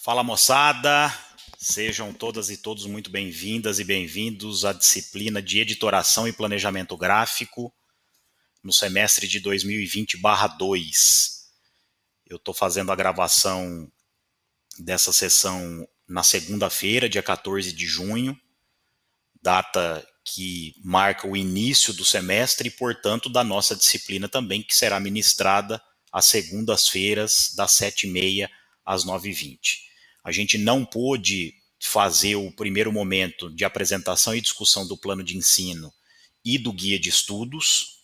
Fala moçada, sejam todas e todos muito bem-vindas e bem-vindos à disciplina de Editoração e Planejamento Gráfico no semestre de 2020/2. Eu estou fazendo a gravação dessa sessão na segunda-feira, dia 14 de junho, data que marca o início do semestre e, portanto, da nossa disciplina também, que será ministrada às segundas-feiras, das 7h30 às 9h20. A gente não pôde fazer o primeiro momento de apresentação e discussão do plano de ensino e do guia de estudos,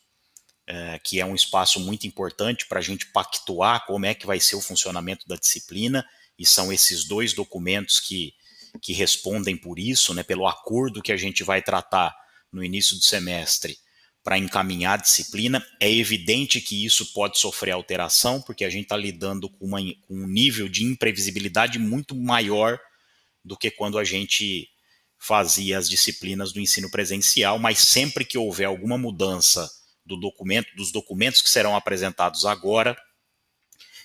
que é um espaço muito importante para a gente pactuar como é que vai ser o funcionamento da disciplina, e são esses dois documentos que respondem por isso, né, pelo acordo que a gente vai tratar no início do semestre para encaminhar a disciplina. É evidente que isso pode sofrer alteração, porque a gente está lidando com um nível de imprevisibilidade muito maior do que quando a gente fazia as disciplinas do ensino presencial, mas sempre que houver alguma mudança dos documentos que serão apresentados agora,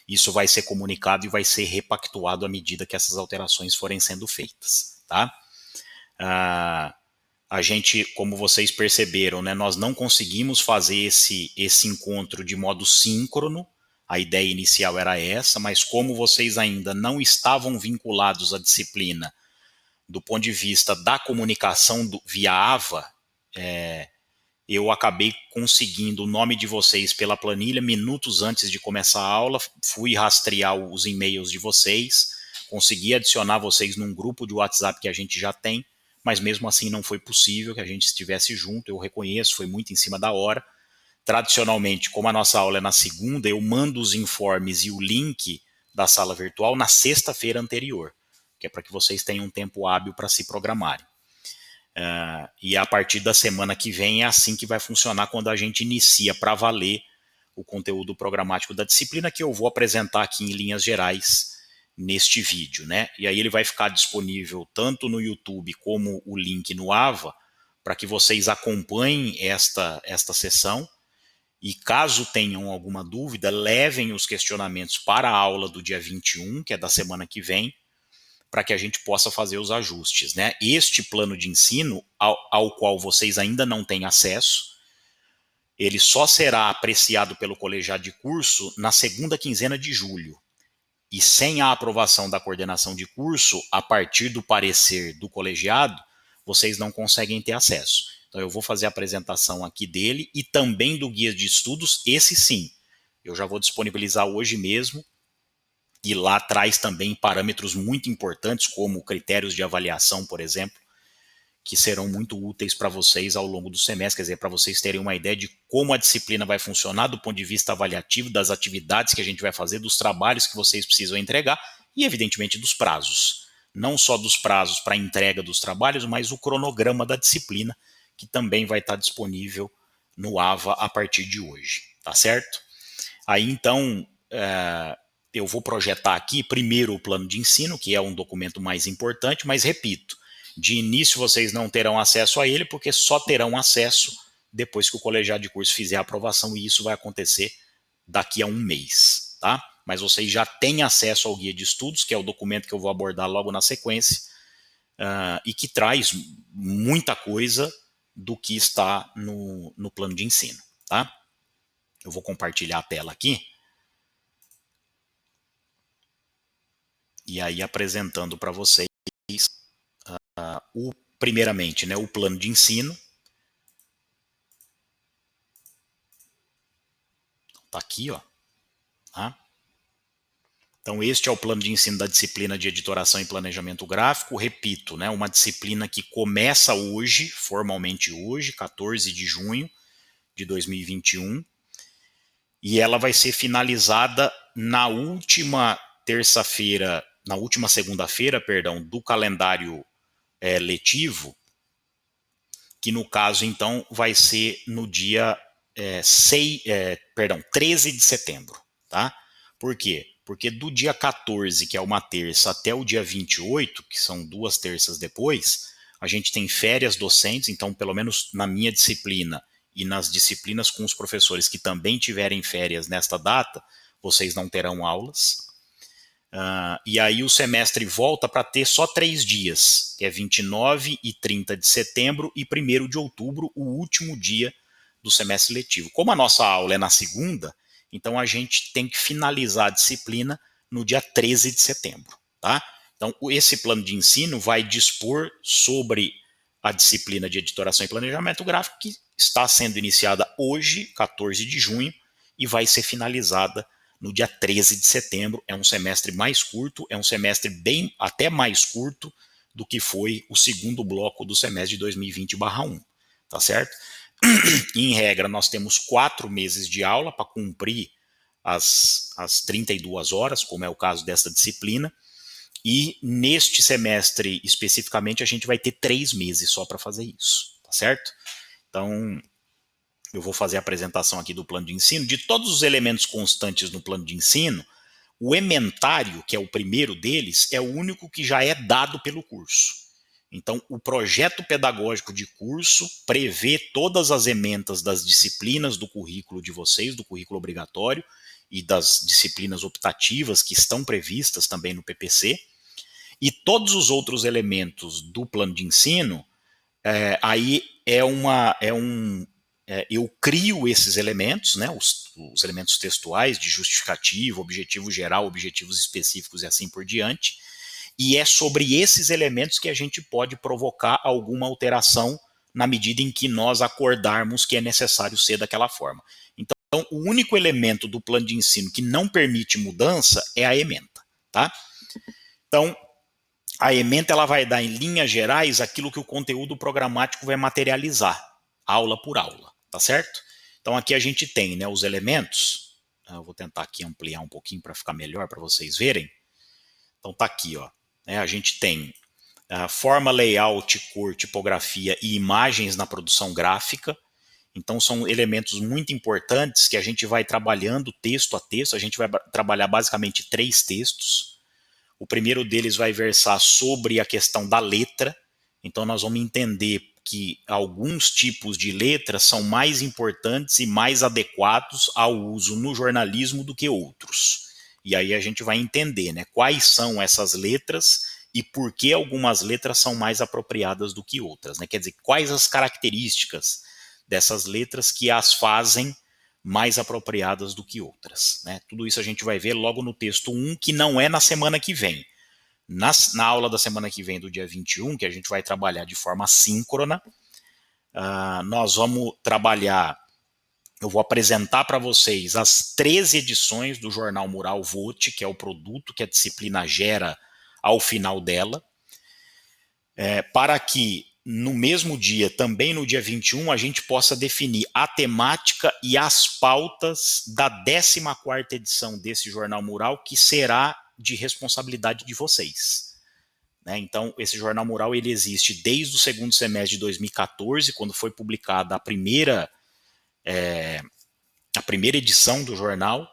isso vai ser comunicado e vai ser repactuado à medida que essas alterações forem sendo feitas, tá? A gente, como vocês perceberam, né, nós não conseguimos fazer esse encontro de modo síncrono. A ideia inicial era essa, mas como vocês ainda não estavam vinculados à disciplina do ponto de vista da comunicação via AVA, eu acabei conseguindo o nome de vocês pela planilha minutos antes de começar a aula, fui rastrear os e-mails de vocês, consegui adicionar vocês num grupo de WhatsApp que a gente já tem, mas mesmo assim não foi possível que a gente estivesse junto. Eu reconheço, foi muito em cima da hora. Tradicionalmente, como a nossa aula é na segunda, eu mando os informes e o link da sala virtual na sexta-feira anterior, que é para que vocês tenham um tempo hábil para se programarem. E a partir da semana que vem é assim que vai funcionar quando a gente inicia para valer o conteúdo programático da disciplina, que eu vou apresentar aqui em linhas gerais neste vídeo, né? E aí ele vai ficar disponível tanto no YouTube como o link no AVA, para que vocês acompanhem esta sessão. E caso tenham alguma dúvida, levem os questionamentos para a aula do dia 21, que é da semana que vem, para que a gente possa fazer os ajustes, né? Este plano de ensino, ao qual vocês ainda não têm acesso, ele só será apreciado pelo colegiado de curso na segunda quinzena de julho. E sem a aprovação da coordenação de curso, a partir do parecer do colegiado, vocês não conseguem ter acesso. Então eu vou fazer a apresentação aqui dele e também do guia de estudos, esse sim. Eu já vou disponibilizar hoje mesmo, e lá traz também parâmetros muito importantes, como critérios de avaliação, por exemplo, que serão muito úteis para vocês ao longo do semestre, quer dizer, para vocês terem uma ideia de como a disciplina vai funcionar do ponto de vista avaliativo, das atividades que a gente vai fazer, dos trabalhos que vocês precisam entregar e, evidentemente, dos prazos. Não só dos prazos para a entrega dos trabalhos, mas o cronograma da disciplina, que também vai estar disponível no AVA a partir de hoje, tá certo? Aí, então, eu vou projetar aqui primeiro o plano de ensino, que é um documento mais importante, mas repito, de início vocês não terão acesso a ele, porque só terão acesso depois que o colegiado de curso fizer a aprovação, e isso vai acontecer daqui a um mês, tá? Mas vocês já têm acesso ao guia de estudos, que é o documento que eu vou abordar logo na sequência, e que traz muita coisa do que está no plano de ensino, tá? Eu vou compartilhar a tela aqui. E aí apresentando para vocês primeiramente, né, o plano de ensino. Está aqui, ó. Tá? Então este é o plano de ensino da disciplina de editoração e planejamento gráfico. Repito, né, uma disciplina que começa hoje, formalmente hoje, 14 de junho de 2021, e ela vai ser finalizada na última terça-feira, na última segunda-feira, perdão, do calendário letivo, que no caso, então, vai ser no dia 13 de setembro. Tá? Por quê? Porque do dia 14, que é uma terça, até o dia 28, que são 2 terças depois, a gente tem férias docentes. Então, pelo menos na minha disciplina e nas disciplinas com os professores que também tiverem férias nesta data, vocês não terão aulas. E aí o semestre volta para ter só 3 dias, que é 29 e 30 de setembro e 1º de outubro, o último dia do semestre letivo. Como a nossa aula é na segunda, então a gente tem que finalizar a disciplina no dia 13 de setembro. Tá? Então esse plano de ensino vai dispor sobre a disciplina de editoração e planejamento gráfico, que está sendo iniciada hoje, 14 de junho, e vai ser finalizada no dia 13 de setembro. É um semestre mais curto, é um semestre bem até mais curto do que foi o segundo bloco do semestre de 2020/1, tá certo? E, em regra, nós temos 4 meses de aula para cumprir as 32 horas, como é o caso dessa disciplina, e neste semestre especificamente a gente vai ter 3 meses só para fazer isso, tá certo? Então, eu vou fazer a apresentação aqui do plano de ensino. De todos os elementos constantes no plano de ensino, o ementário, que é o primeiro deles, é o único que já é dado pelo curso. Então, o projeto pedagógico de curso prevê todas as ementas das disciplinas do currículo de vocês, do currículo obrigatório, e das disciplinas optativas que estão previstas também no PPC. E todos os outros elementos do plano de ensino, aí eu crio esses elementos, né, os elementos textuais de justificativo, objetivo geral, objetivos específicos e assim por diante, e é sobre esses elementos que a gente pode provocar alguma alteração na medida em que nós acordarmos que é necessário ser daquela forma. Então, o único elemento do plano de ensino que não permite mudança é a ementa, tá? Então, a ementa ela vai dar em linhas gerais aquilo que o conteúdo programático vai materializar, aula por aula, tá certo? Então aqui a gente tem, né, os elementos. Eu vou tentar aqui ampliar um pouquinho para ficar melhor para vocês verem. Então tá aqui, ó. A gente tem forma, layout, cor, tipografia e imagens na produção gráfica. Então são elementos muito importantes que a gente vai trabalhando texto a texto. A gente vai trabalhar basicamente 3 textos. O primeiro deles vai versar sobre a questão da letra. Então nós vamos entender que alguns tipos de letras são mais importantes e mais adequados ao uso no jornalismo do que outros. E aí a gente vai entender, né, quais são essas letras e por que algumas letras são mais apropriadas do que outras. Né? Quer dizer, quais as características dessas letras que as fazem mais apropriadas do que outras. Né? Tudo isso a gente vai ver logo no texto 1, que não é na semana que vem. Na aula da semana que vem, do dia 21, que a gente vai trabalhar de forma síncrona, nós vamos trabalhar, eu vou apresentar para vocês as 13 edições do Jornal Mural Vote, que é o produto que a disciplina gera ao final dela, para que no mesmo dia, também no dia 21, a gente possa definir a temática e as pautas da 14ª edição desse Jornal Mural, que será de responsabilidade de vocês. Né? Então, esse Jornal Mural ele existe desde o segundo semestre de 2014, quando foi publicada a primeira edição do jornal,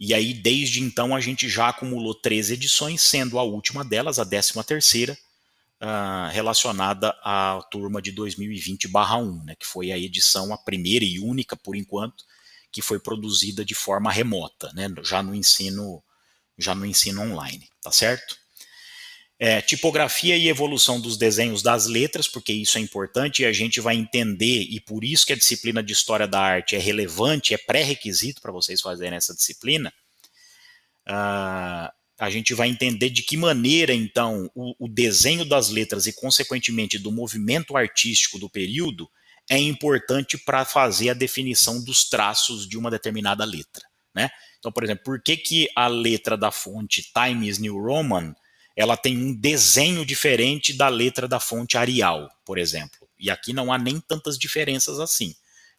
e aí desde então a gente já acumulou 13 edições, sendo a última delas, a 13ª, relacionada à turma de 2020/1, né, que foi a edição, a primeira e única, por enquanto, que foi produzida de forma remota, né, já no ensino online, tá certo? Tipografia e evolução dos desenhos das letras, porque isso é importante e a gente vai entender, e por isso que a disciplina de História da Arte é relevante, é pré-requisito para vocês fazerem essa disciplina. A gente vai entender de que maneira, então, o desenho das letras e, consequentemente, do movimento artístico do período é importante para fazer a definição dos traços de uma determinada letra. Né? Então, por exemplo, por que a letra da fonte Times New Roman ela tem um desenho diferente da letra da fonte Arial, por exemplo? E aqui não há nem tantas diferenças assim.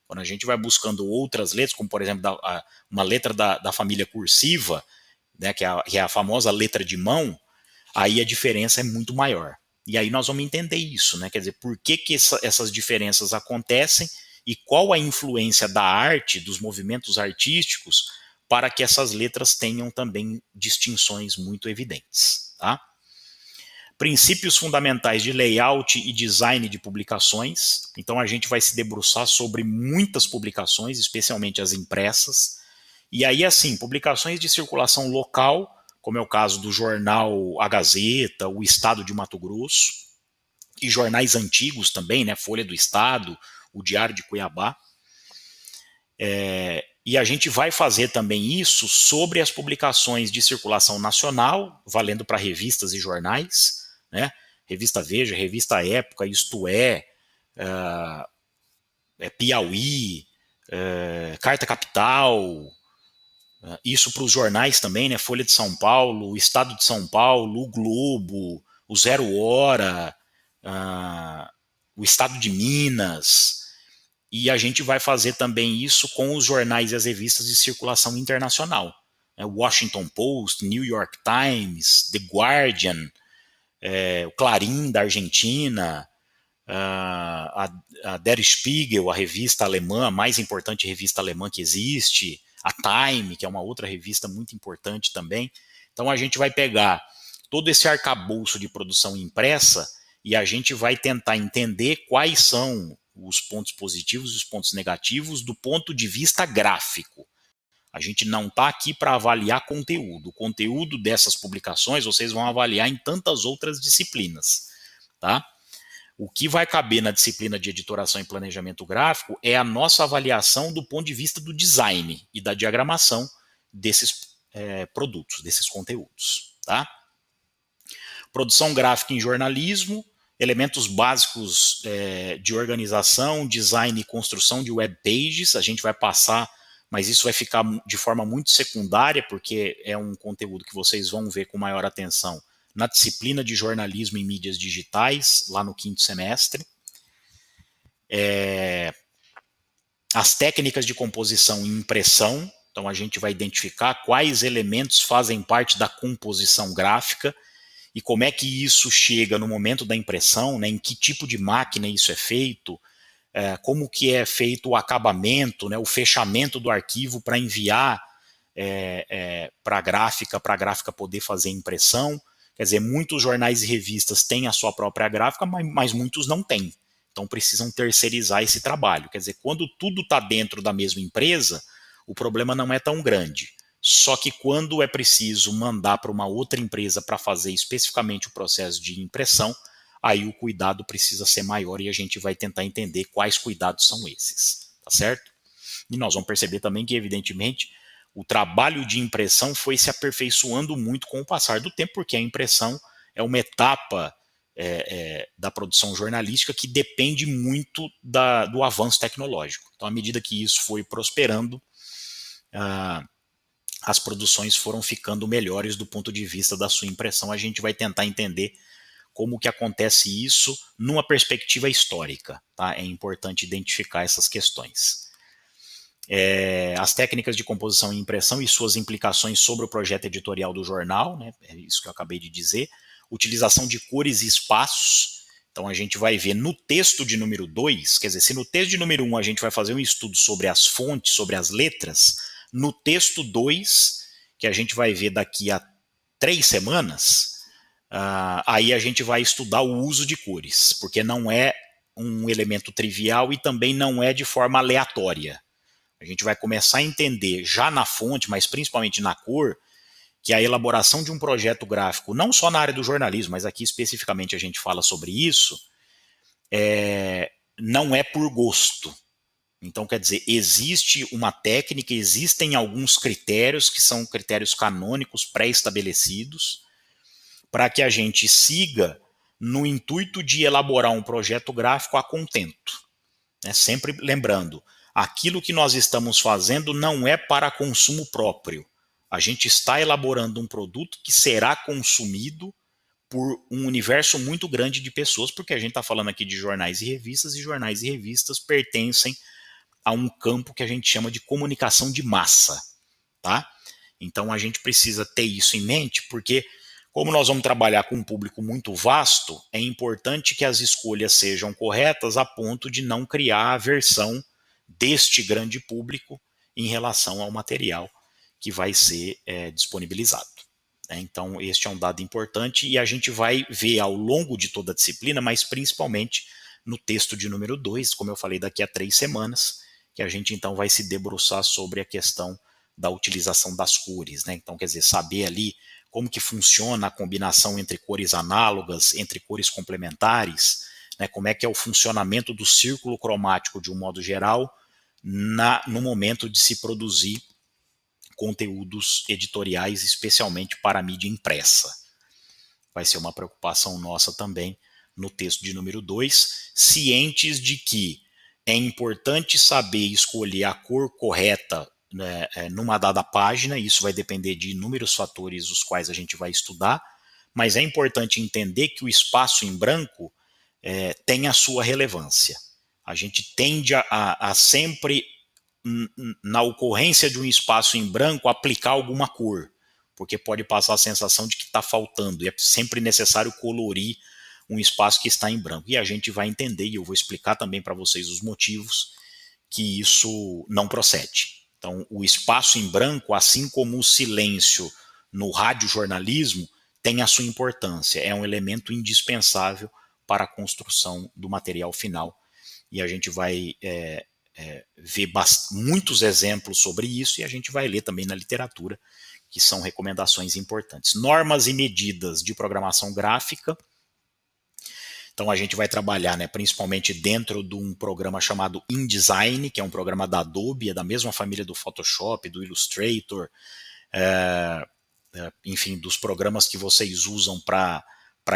Quando a gente vai buscando outras letras, como, por exemplo, uma letra da família cursiva, né, que é a famosa letra de mão, aí a diferença é muito maior. E aí nós vamos entender isso, né? Quer dizer, por que essas diferenças acontecem e qual a influência da arte, dos movimentos artísticos, para que essas letras tenham também distinções muito evidentes. Tá? Princípios fundamentais de layout e design de publicações. Então a gente vai se debruçar sobre muitas publicações, especialmente as impressas. E aí, assim, publicações de circulação local, como é o caso do jornal A Gazeta, o Estado de Mato Grosso, e jornais antigos também, né, Folha do Estado, o Diário de Cuiabá. E a gente vai fazer também isso sobre as publicações de circulação nacional, valendo para revistas e jornais, né? Revista Veja, Revista Época, Isto Piauí, Carta Capital, isso para os jornais também, né? Folha de São Paulo, o Estado de São Paulo, o Globo, o Zero Hora, o Estado de Minas. E a gente vai fazer também isso com os jornais e as revistas de circulação internacional. Washington Post, New York Times, The Guardian, o Clarim da Argentina, a Der Spiegel, a revista alemã, a mais importante revista alemã que existe, a Time, que é uma outra revista muito importante também. Então a gente vai pegar todo esse arcabouço de produção impressa e a gente vai tentar entender quais são os pontos positivos e os pontos negativos do ponto de vista gráfico. A gente não está aqui para avaliar conteúdo. O conteúdo dessas publicações vocês vão avaliar em tantas outras disciplinas, tá? O que vai caber na disciplina de editoração e planejamento gráfico é a nossa avaliação do ponto de vista do design e da diagramação desses produtos, desses conteúdos, tá? Produção gráfica em jornalismo, elementos básicos de organização, design e construção de web pages. A gente vai passar, mas isso vai ficar de forma muito secundária, porque é um conteúdo que vocês vão ver com maior atenção na disciplina de jornalismo em mídias digitais, lá no 5º semestre. As técnicas de composição e impressão. Então a gente vai identificar quais elementos fazem parte da composição gráfica e como é que isso chega no momento da impressão, né, em que tipo de máquina isso é feito, como que é feito o acabamento, né, o fechamento do arquivo para enviar para a gráfica poder fazer impressão. Quer dizer, muitos jornais e revistas têm a sua própria gráfica, mas muitos não têm. Então precisam terceirizar esse trabalho. Quer dizer, quando tudo está dentro da mesma empresa, o problema não é tão grande. Só que quando é preciso mandar para uma outra empresa para fazer especificamente o processo de impressão, aí o cuidado precisa ser maior e a gente vai tentar entender quais cuidados são esses, tá certo? E nós vamos perceber também que, evidentemente, o trabalho de impressão foi se aperfeiçoando muito com o passar do tempo, porque a impressão é uma etapa da produção jornalística que depende muito do avanço tecnológico. Então, à medida que isso foi prosperando, as produções foram ficando melhores do ponto de vista da sua impressão. A gente vai tentar entender como que acontece isso numa perspectiva histórica. Tá? É importante identificar essas questões. As técnicas de composição e impressão e suas implicações sobre o projeto editorial do jornal, né? É isso que eu acabei de dizer. Utilização de cores e espaços. Então a gente vai ver no texto de número 2, quer dizer, se no texto de número 1 a gente vai fazer um estudo sobre as fontes, sobre as letras, no texto 2, que a gente vai ver daqui a 3 semanas, aí a gente vai estudar o uso de cores, porque não é um elemento trivial e também não é de forma aleatória. A gente vai começar a entender já na fonte, mas principalmente na cor, que a elaboração de um projeto gráfico, não só na área do jornalismo, mas aqui especificamente a gente fala sobre isso, não é por gosto. Então, quer dizer, existe uma técnica, existem alguns critérios que são critérios canônicos pré-estabelecidos para que a gente siga no intuito de elaborar um projeto gráfico a contento. Sempre lembrando, aquilo que nós estamos fazendo não é para consumo próprio. A gente está elaborando um produto que será consumido por um universo muito grande de pessoas, porque a gente está falando aqui de jornais e jornais e revistas pertencem a um campo que a gente chama de comunicação de massa, tá? Então a gente precisa ter isso em mente, porque como nós vamos trabalhar com um público muito vasto, é importante que as escolhas sejam corretas a ponto de não criar aversão deste grande público em relação ao material que vai ser disponibilizado. Então este é um dado importante e a gente vai ver ao longo de toda a disciplina, mas principalmente no texto de número 2, como eu falei, daqui a 3 semanas, que a gente então vai se debruçar sobre a questão da utilização das cores, né? Então, quer dizer, saber ali como que funciona a combinação entre cores análogas, entre cores complementares, né, como é que é o funcionamento do círculo cromático de um modo geral no momento de se produzir conteúdos editoriais, especialmente para a mídia impressa. Vai ser uma preocupação nossa também no texto de número 2, cientes de que é importante saber escolher a cor correta, né, numa dada página. Isso vai depender de inúmeros fatores, os quais a gente vai estudar, mas é importante entender que o espaço em branco tem a sua relevância. A gente tende a sempre, na ocorrência de um espaço em branco, aplicar alguma cor, porque pode passar a sensação de que está faltando, e é sempre necessário colorir um espaço que está em branco. E a gente vai entender, e eu vou explicar também para vocês os motivos que isso não procede. Então, o espaço em branco, assim como o silêncio no radiojornalismo, tem a sua importância, é um elemento indispensável para a construção do material final. E a gente vai ver muitos exemplos sobre isso, e a gente vai ler também na literatura, que são recomendações importantes. Normas e medidas de programação gráfica. Então a gente vai trabalhar, né, principalmente dentro de um programa chamado InDesign, que é um programa da Adobe, é da mesma família do Photoshop, do Illustrator, enfim, dos programas que vocês usam para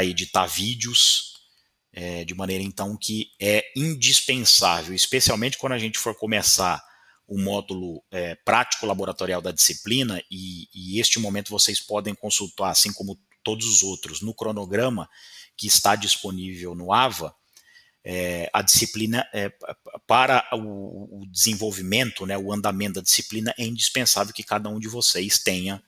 editar vídeos, de maneira então que é indispensável, especialmente quando a gente for começar o módulo prático laboratorial da disciplina, e este momento vocês podem consultar, assim como todos os outros, no cronograma que está disponível no AVA. A disciplina, para o desenvolvimento, né, o andamento da disciplina, é indispensável que cada um de vocês tenha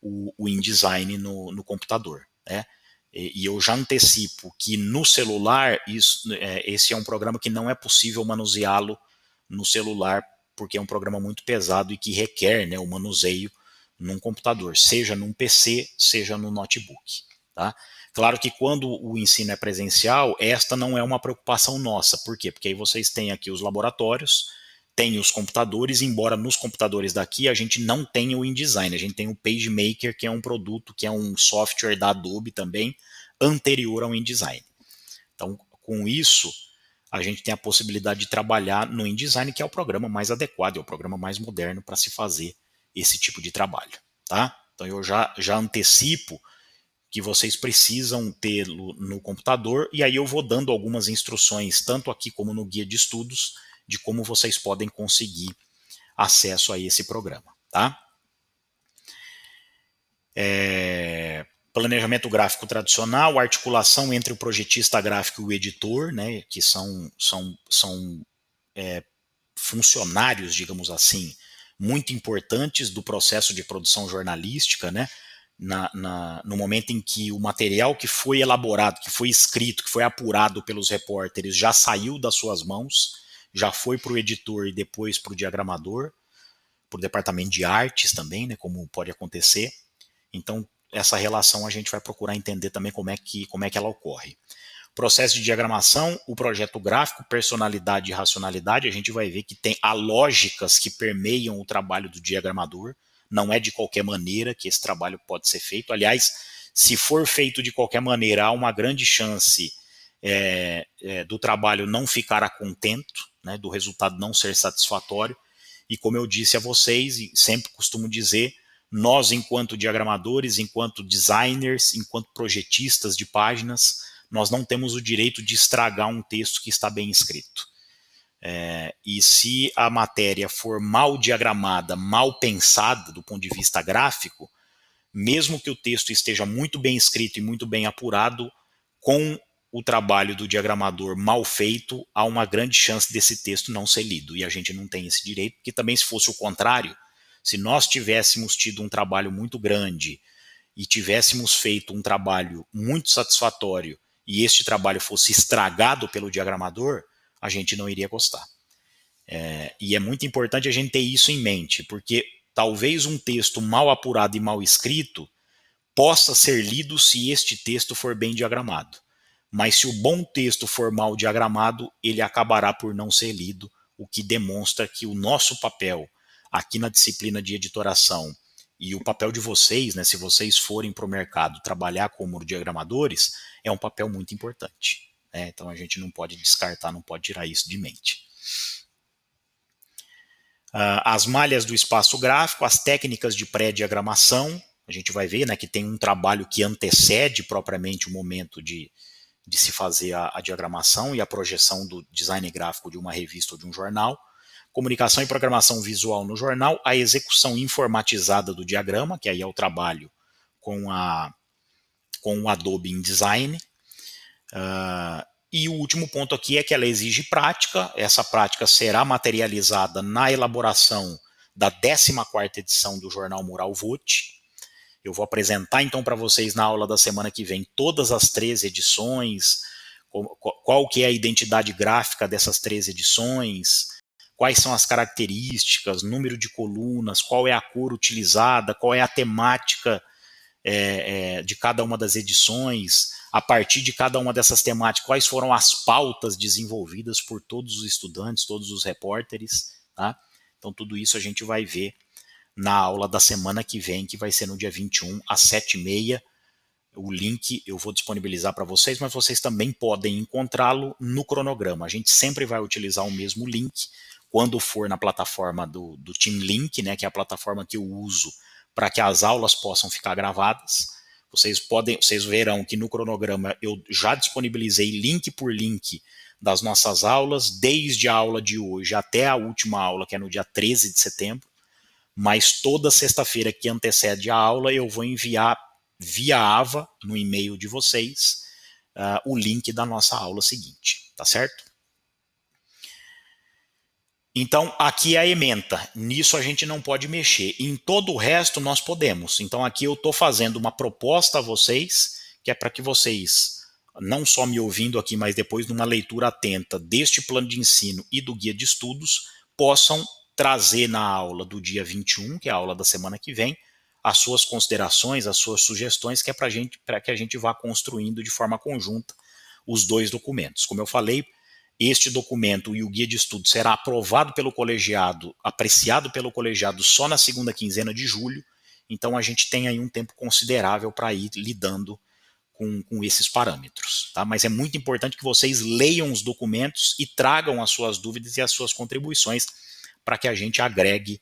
o InDesign no computador, né? E eu já antecipo que no celular, esse é um programa que não é possível manuseá-lo no celular, porque é um programa muito pesado e que requer, né, o manuseio num computador, seja num PC, seja no notebook. Tá? Claro que quando o ensino é presencial, esta não é uma preocupação nossa. Por quê? Porque aí vocês têm aqui os laboratórios, tem os computadores, embora nos computadores daqui a gente não tenha o InDesign, a gente tem o PageMaker, que é um produto, que é um software da Adobe também, anterior ao InDesign. Então, com isso, a gente tem a possibilidade de trabalhar no InDesign, que é o programa mais adequado, é o programa mais moderno para se fazer esse tipo de trabalho. Tá? Então, eu já antecipo que vocês precisam ter no computador, e aí eu vou dando algumas instruções, tanto aqui como no guia de estudos, de como vocês podem conseguir acesso a esse programa. Tá? Planejamento gráfico tradicional, articulação entre o projetista gráfico e o editor, né, que são funcionários, digamos assim, muito importantes do processo de produção jornalística, né, no momento em que o material que foi elaborado, que foi escrito, que foi apurado pelos repórteres já saiu das suas mãos, já foi para o editor e depois para o diagramador, para o departamento de artes também, né, como pode acontecer. Então, essa relação a gente vai procurar entender também como é que ela ocorre. Processo de diagramação, o projeto gráfico, personalidade e racionalidade, a gente vai ver que há lógicas que permeiam o trabalho do diagramador, não é de qualquer maneira que esse trabalho pode ser feito. Aliás, se for feito de qualquer maneira, há uma grande chance do trabalho não ficar a contento, né, do resultado não ser satisfatório. E como eu disse a vocês, e sempre costumo dizer, nós, enquanto diagramadores, enquanto designers, enquanto projetistas de páginas, nós não temos o direito de estragar um texto que está bem escrito. E se a matéria for mal diagramada, mal pensada do ponto de vista gráfico, mesmo que o texto esteja muito bem escrito e muito bem apurado, com o trabalho do diagramador mal feito, há uma grande chance desse texto não ser lido. E a gente não tem esse direito, porque também, se fosse o contrário, se nós tivéssemos tido um trabalho muito grande e tivéssemos feito um trabalho muito satisfatório e este trabalho fosse estragado pelo diagramador, a gente não iria gostar. E é muito importante a gente ter isso em mente, porque talvez um texto mal apurado e mal escrito possa ser lido se este texto for bem diagramado. Mas se o bom texto for mal diagramado, ele acabará por não ser lido, o que demonstra que o nosso papel aqui na disciplina de editoração E o papel de vocês, né, se vocês forem para o mercado trabalhar como diagramadores, é um papel muito importante. Né? Então a gente não pode descartar, não pode tirar isso de mente. As malhas do espaço gráfico, as técnicas de pré-diagramação, a gente vai ver, né, que tem um trabalho que antecede propriamente o momento de se fazer a diagramação e a projeção do design gráfico de uma revista ou de um jornal. Comunicação e programação visual no jornal, a execução informatizada do diagrama, que aí é o trabalho com o Adobe InDesign. E o último ponto aqui é que ela exige prática. Essa prática será materializada na elaboração da 14ª edição do Jornal Mural Vote. Eu vou apresentar então para vocês na aula da semana que vem todas as 13 edições, qual que é a identidade gráfica dessas 13 edições, quais são as características, número de colunas, qual é a cor utilizada, qual é a temática de cada uma das edições, a partir de cada uma dessas temáticas, quais foram as pautas desenvolvidas por todos os estudantes, todos os repórteres, tá? Então tudo isso a gente vai ver na aula da semana que vem, que vai ser no dia 21, às 7h30. O link eu vou disponibilizar para vocês, mas vocês também podem encontrá-lo no cronograma. A gente sempre vai utilizar o mesmo link quando for na plataforma do Team Link, né, que é a plataforma que eu uso para que as aulas possam ficar gravadas. Vocês verão que no cronograma eu já disponibilizei link por link das nossas aulas, desde a aula de hoje até a última aula, que é no dia 13 de setembro. Mas toda sexta-feira que antecede a aula eu vou enviar via AVA, no e-mail de vocês, o link da nossa aula seguinte, tá certo? Então, aqui é a ementa, nisso a gente não pode mexer, em todo o resto nós podemos. Então aqui eu estou fazendo uma proposta a vocês, que é para que vocês, não só me ouvindo aqui, mas depois numa leitura atenta deste plano de ensino e do guia de estudos, possam trazer na aula do dia 21, que é a aula da semana que vem, as suas considerações, as suas sugestões, que é para que a gente vá construindo de forma conjunta os dois documentos. Como eu falei, este documento e o guia de estudo será aprovado pelo colegiado, apreciado pelo colegiado só na segunda quinzena de julho, então a gente tem aí um tempo considerável para ir lidando com esses parâmetros. Tá? Mas é muito importante que vocês leiam os documentos e tragam as suas dúvidas e as suas contribuições para que a gente agregue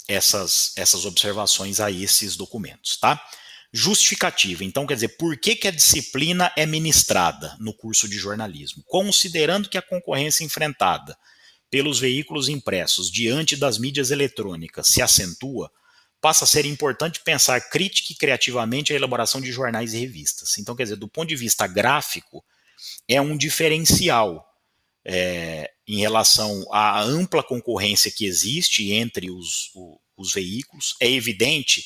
essas observações a esses documentos. Tá? Justificativa. Então, quer dizer, por que a disciplina é ministrada no curso de jornalismo? Considerando que a concorrência enfrentada pelos veículos impressos diante das mídias eletrônicas se acentua, passa a ser importante pensar crítica e criativamente a elaboração de jornais e revistas. Então, quer dizer, do ponto de vista gráfico, é um diferencial em relação à ampla concorrência que existe entre os veículos. É evidente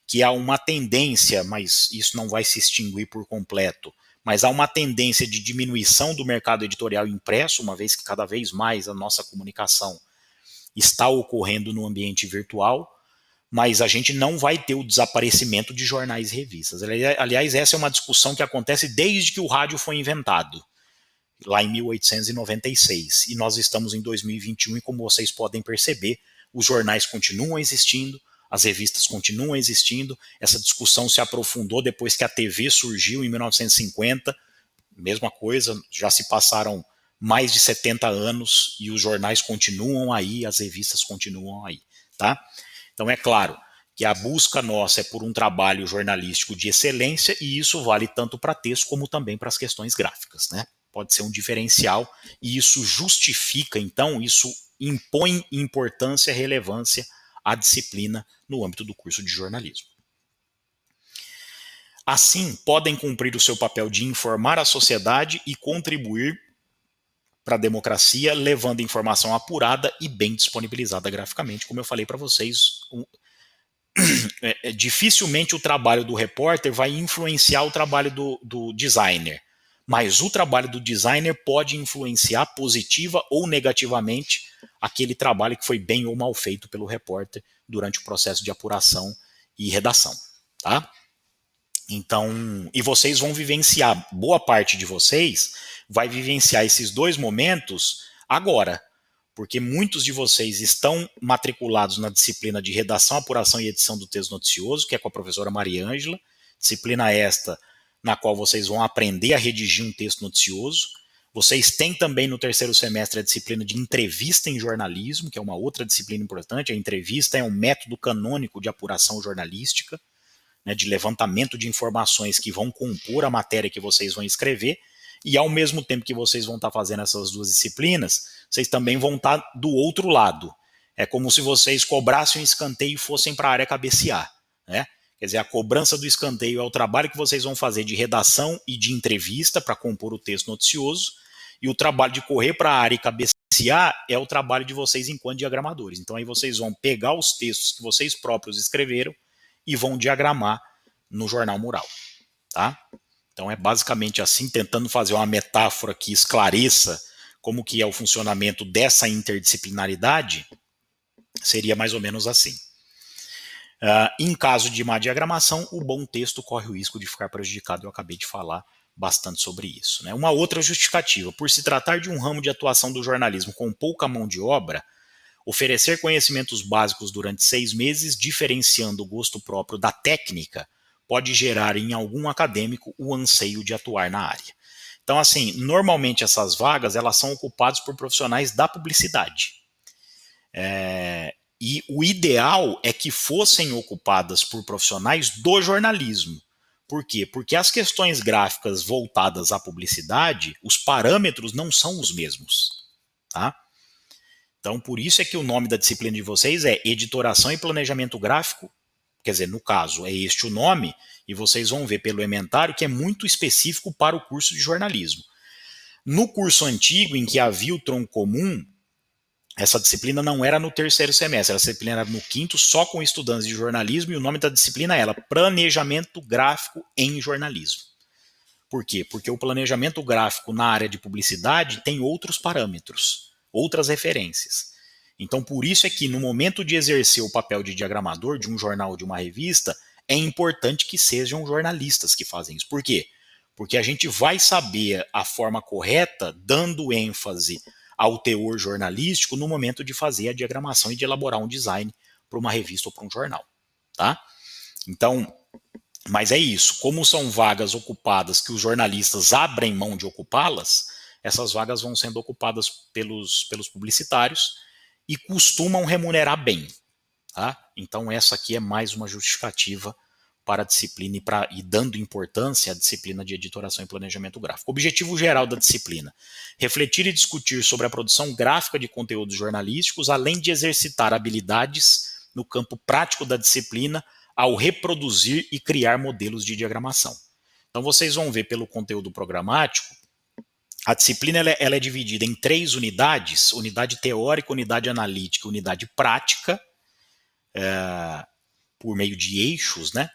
que há uma tendência, mas isso não vai se extinguir por completo, mas há uma tendência de diminuição do mercado editorial impresso, uma vez que cada vez mais a nossa comunicação está ocorrendo no ambiente virtual, mas a gente não vai ter o desaparecimento de jornais e revistas. Aliás, essa é uma discussão que acontece desde que o rádio foi inventado, lá em 1896, e nós estamos em 2021 e, como vocês podem perceber, os jornais continuam existindo, as revistas continuam existindo, essa discussão se aprofundou depois que a TV surgiu em 1950, mesma coisa, já se passaram mais de 70 anos e os jornais continuam aí, as revistas continuam aí, tá? Então é claro que a busca nossa é por um trabalho jornalístico de excelência e isso vale tanto para texto como também para as questões gráficas, né? Pode ser um diferencial e isso justifica, então, isso impõe importância e relevância à disciplina no âmbito do curso de jornalismo. Assim, podem cumprir o seu papel de informar a sociedade e contribuir para a democracia, levando informação apurada e bem disponibilizada graficamente. Como eu falei para vocês, dificilmente o trabalho do repórter vai influenciar o trabalho do designer, mas o trabalho do designer pode influenciar positiva ou negativamente aquele trabalho que foi bem ou mal feito pelo repórter durante o processo de apuração e redação, tá? Então, e vocês vão vivenciar, boa parte de vocês vai vivenciar esses dois momentos agora, porque muitos de vocês estão matriculados na disciplina de redação, apuração e edição do texto noticioso, que é com a professora Mariângela, disciplina esta na qual vocês vão aprender a redigir um texto noticioso. Vocês têm também no terceiro semestre a disciplina de entrevista em jornalismo, que é uma outra disciplina importante. A entrevista é um método canônico de apuração jornalística, né, de levantamento de informações que vão compor a matéria que vocês vão escrever, e ao mesmo tempo que vocês vão estar fazendo essas duas disciplinas, vocês também vão estar do outro lado. É como se vocês cobrassem um escanteio e fossem para a área cabecear, né? Quer dizer, a cobrança do escanteio é o trabalho que vocês vão fazer de redação e de entrevista para compor o texto noticioso, e o trabalho de correr para a área e cabecear é o trabalho de vocês enquanto diagramadores. Então aí vocês vão pegar os textos que vocês próprios escreveram e vão diagramar no jornal mural, tá? Então é basicamente assim, tentando fazer uma metáfora que esclareça como que é o funcionamento dessa interdisciplinaridade, seria mais ou menos assim. Em caso de má diagramação, o bom texto corre o risco de ficar prejudicado. Eu acabei de falar bastante sobre isso, né? Uma outra justificativa: por se tratar de um ramo de atuação do jornalismo com pouca mão de obra, oferecer conhecimentos básicos durante 6 meses, diferenciando o gosto próprio da técnica, pode gerar em algum acadêmico o anseio de atuar na área. Então, assim, normalmente essas vagas elas são ocupadas por profissionais da publicidade. E o ideal é que fossem ocupadas por profissionais do jornalismo. Por quê? Porque as questões gráficas voltadas à publicidade, os parâmetros não são os mesmos, tá? Então, por isso é que o nome da disciplina de vocês é Editoração e Planejamento Gráfico. Quer dizer, no caso, é este o nome, e vocês vão ver pelo ementário que é muito específico para o curso de jornalismo. No curso antigo, em que havia o tronco comum, essa disciplina não era no terceiro semestre, essa disciplina era no quinto, só com estudantes de jornalismo, e o nome da disciplina era Planejamento Gráfico em Jornalismo. Por quê? Porque o planejamento gráfico na área de publicidade tem outros parâmetros, outras referências. Então, por isso é que no momento de exercer o papel de diagramador de um jornal ou de uma revista, é importante que sejam jornalistas que fazem isso. Por quê? Porque a gente vai saber a forma correta, dando ênfase ao teor jornalístico no momento de fazer a diagramação e de elaborar um design para uma revista ou para um jornal, tá? Então, mas é isso, como são vagas ocupadas que os jornalistas abrem mão de ocupá-las, essas vagas vão sendo ocupadas pelos publicitários e costumam remunerar bem, tá? Então essa aqui é mais uma justificativa para a disciplina e dando importância à disciplina de editoração e planejamento gráfico. Objetivo geral da disciplina: refletir e discutir sobre a produção gráfica de conteúdos jornalísticos, além de exercitar habilidades no campo prático da disciplina ao reproduzir e criar modelos de diagramação. Então vocês vão ver pelo conteúdo programático, a disciplina ela é dividida em 3 unidades: unidade teórica, unidade analítica, unidade prática, por meio de eixos, né?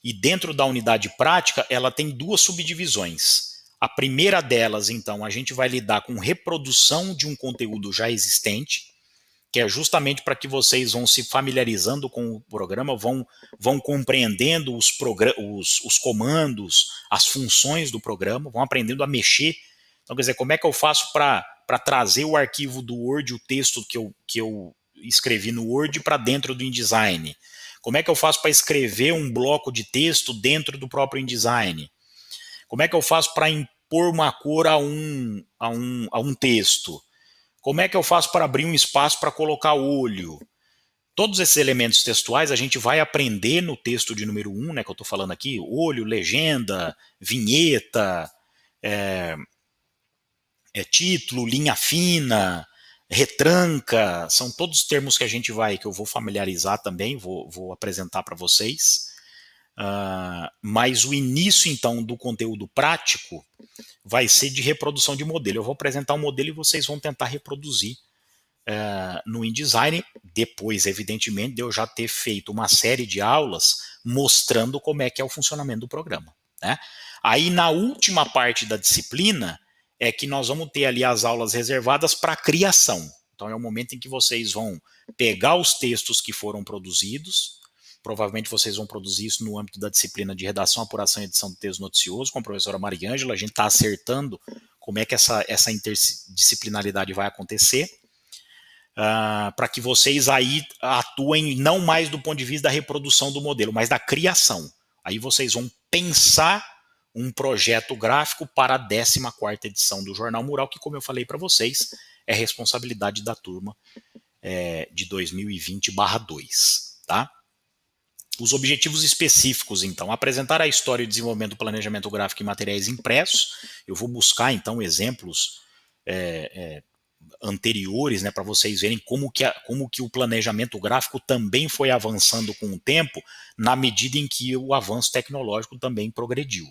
E dentro da unidade prática, ela tem 2 subdivisões. A primeira delas, então, a gente vai lidar com reprodução de um conteúdo já existente, que é justamente para que vocês vão se familiarizando com o programa, vão compreendendo os comandos, as funções do programa, vão aprendendo a mexer. Então, quer dizer, como é que eu faço para trazer o arquivo do Word, o texto que eu escrevi no Word, para dentro do InDesign? Como é que eu faço para escrever um bloco de texto dentro do próprio InDesign? Como é que eu faço para impor uma cor a um texto? Como é que eu faço para abrir um espaço para colocar olho? Todos esses elementos textuais a gente vai aprender no texto de número 1, né, que eu estou falando aqui: olho, legenda, vinheta, título, linha fina, retranca, são todos termos que que eu vou familiarizar também, vou apresentar para vocês. Mas o início, então, do conteúdo prático vai ser de reprodução de modelo. Eu vou apresentar um modelo e vocês vão tentar reproduzir no InDesign, depois, evidentemente, de eu já ter feito uma série de aulas mostrando como é que é o funcionamento do programa, né? Aí, na última parte da disciplina, é que nós vamos ter ali as aulas reservadas para criação. Então é o momento em que vocês vão pegar os textos que foram produzidos, provavelmente vocês vão produzir isso no âmbito da disciplina de redação, apuração e edição do texto noticioso com a professora Mariângela. A gente está acertando como é que essa interdisciplinaridade vai acontecer. para que vocês aí atuem não mais do ponto de vista da reprodução do modelo, mas da criação. Aí vocês vão pensar um projeto gráfico para a 14ª edição do Jornal Mural, que, como eu falei para vocês, é responsabilidade da turma de 2020/2, tá? Os objetivos específicos, então, apresentar a história e desenvolvimento do planejamento gráfico em materiais impressos. Eu vou buscar, então, exemplos anteriores, né, para vocês verem como que o planejamento gráfico também foi avançando com o tempo, na medida em que o avanço tecnológico também progrediu,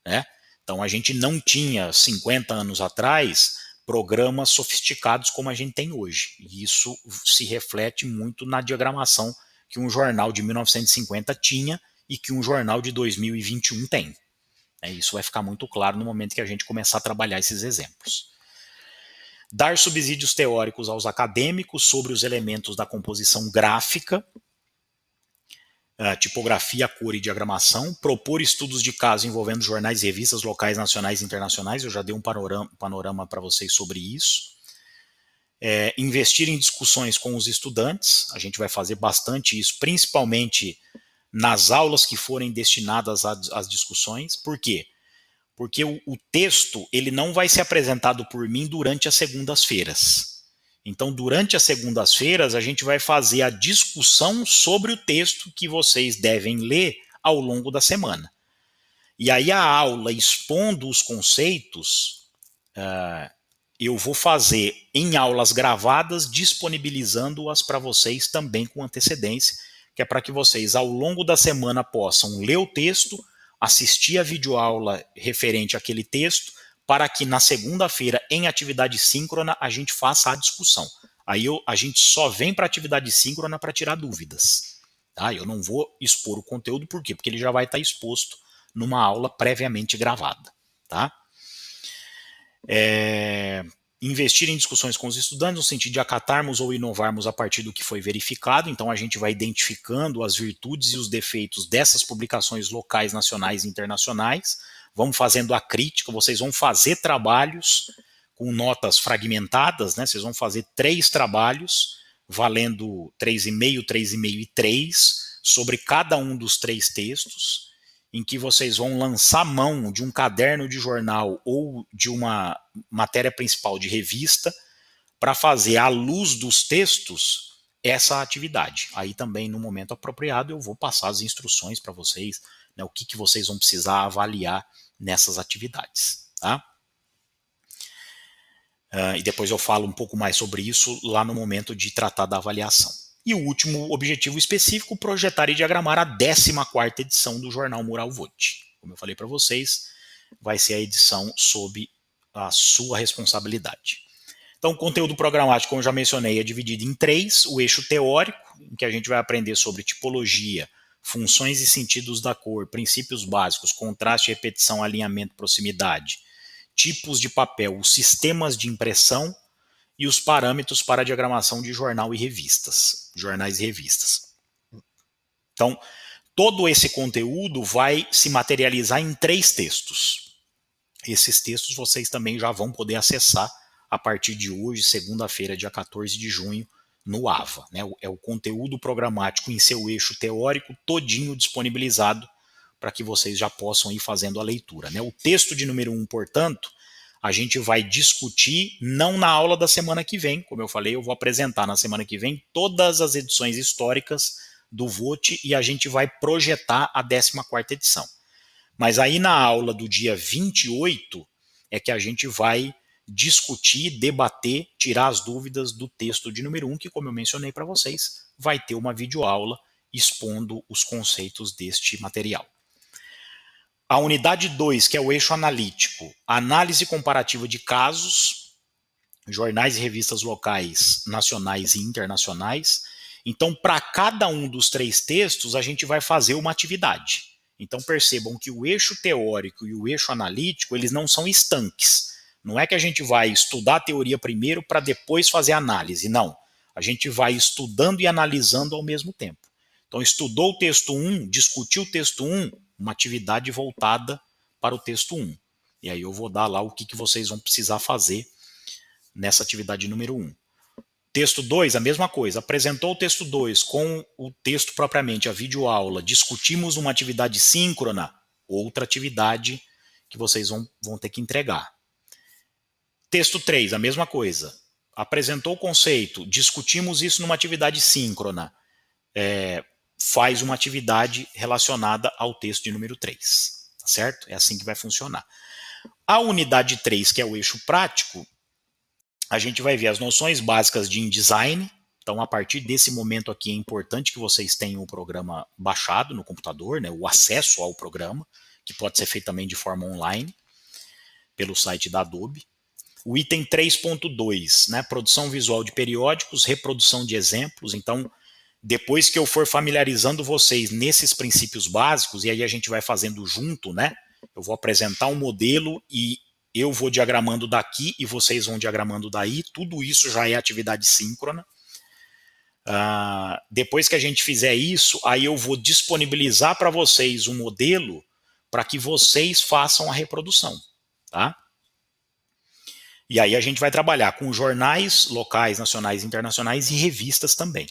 né? Então, a gente não tinha, 50 anos atrás, programas sofisticados como a gente tem hoje. E isso se reflete muito na diagramação que um jornal de 1950 tinha e que um jornal de 2021 tem. Isso vai ficar muito claro no momento que a gente começar a trabalhar esses exemplos. Dar subsídios teóricos aos acadêmicos sobre os elementos da composição gráfica, tipografia, cor e diagramação, propor estudos de caso envolvendo jornais e revistas locais, nacionais e internacionais. Eu já dei um panorama para vocês sobre isso. Investir em discussões com os estudantes, a gente vai fazer bastante isso, principalmente nas aulas que forem destinadas às discussões. Por quê? Porque o texto ele não vai ser apresentado por mim durante as segundas-feiras. Então, durante as segundas-feiras, a gente vai fazer a discussão sobre o texto que vocês devem ler ao longo da semana. E aí a aula expondo os conceitos, eu vou fazer em aulas gravadas, disponibilizando-as para vocês também com antecedência, que é para que vocês, ao longo da semana, possam ler o texto, assistir a videoaula referente àquele texto, para que na segunda-feira, em atividade síncrona, a gente faça a discussão. Aí a gente só vem para a atividade síncrona para tirar dúvidas. Tá? Eu não vou expor o conteúdo, por quê? Porque ele já vai estar exposto numa aula previamente gravada. Tá? Investir em discussões com os estudantes no sentido de acatarmos ou inovarmos a partir do que foi verificado. Então a gente vai identificando as virtudes e os defeitos dessas publicações locais, nacionais e internacionais, vamos fazendo a crítica, vocês vão fazer trabalhos com notas fragmentadas, né? Vocês vão fazer 3 trabalhos, valendo 3,5, 3,5 e 3, sobre cada um dos 3 textos, em que vocês vão lançar mão de um caderno de jornal ou de uma matéria principal de revista para fazer, à luz dos textos, essa atividade. Aí também, no momento apropriado, eu vou passar as instruções para vocês, né, o que vocês vão precisar avaliar nessas atividades. Tá? E depois eu falo um pouco mais sobre isso lá no momento de tratar da avaliação. E o último objetivo específico, projetar e diagramar a 14ª edição do Jornal Mural Vote. Como eu falei para vocês, vai ser a edição sob a sua responsabilidade. Então, o conteúdo programático, como eu já mencionei, é dividido em 3. O eixo teórico, em que a gente vai aprender sobre tipologia, funções e sentidos da cor, princípios básicos, contraste, repetição, alinhamento, proximidade, tipos de papel, os sistemas de impressão e os parâmetros para a diagramação de jornais e revistas. Então, todo esse conteúdo vai se materializar em 3 textos. Esses textos vocês também já vão poder acessar a partir de hoje, segunda-feira, dia 14 de junho, no AVA. Né? É o conteúdo programático em seu eixo teórico todinho disponibilizado para que vocês já possam ir fazendo a leitura. Né? O texto de número 1, portanto, a gente vai discutir não na aula da semana que vem, como eu falei, eu vou apresentar na semana que vem todas as edições históricas do VOTE e a gente vai projetar a 14ª edição. Mas aí na aula do dia 28 é que a gente vai discutir, debater, tirar as dúvidas do texto de número 1, que, como eu mencionei para vocês, vai ter uma videoaula expondo os conceitos deste material. A unidade 2, que é o eixo analítico, análise comparativa de casos, jornais e revistas locais, nacionais e internacionais. Então, para cada um dos 3 textos, a gente vai fazer uma atividade. Então, percebam que o eixo teórico e o eixo analítico, eles não são estanques. Não é que a gente vai estudar a teoria primeiro para depois fazer a análise, não. A gente vai estudando e analisando ao mesmo tempo. Então, estudou o texto 1, discutiu o texto 1, uma atividade voltada para o texto 1. E aí eu vou dar lá o que vocês vão precisar fazer nessa atividade número 1. Texto 2, a mesma coisa. Apresentou o texto 2 com o texto propriamente, a videoaula. Discutimos uma atividade síncrona, outra atividade que vocês vão ter que entregar. Texto 3, a mesma coisa. Apresentou o conceito, discutimos isso numa atividade síncrona. Faz uma atividade relacionada ao texto de número 3. Tá certo? É assim que vai funcionar. A unidade 3, que é o eixo prático, a gente vai ver as noções básicas de InDesign. Então, a partir desse momento aqui, é importante que vocês tenham o programa baixado no computador, né, o acesso ao programa, que pode ser feito também de forma online, pelo site da Adobe. O item 3.2, né, produção visual de periódicos, reprodução de exemplos. Então, depois que eu for familiarizando vocês nesses princípios básicos, e aí a gente vai fazendo junto, né, eu vou apresentar um modelo e eu vou diagramando daqui e vocês vão diagramando daí, tudo isso já é atividade síncrona. Depois que a gente fizer isso, aí eu vou disponibilizar para vocês um modelo para que vocês façam a reprodução, tá? E aí a gente vai trabalhar com jornais locais, nacionais e internacionais e revistas também.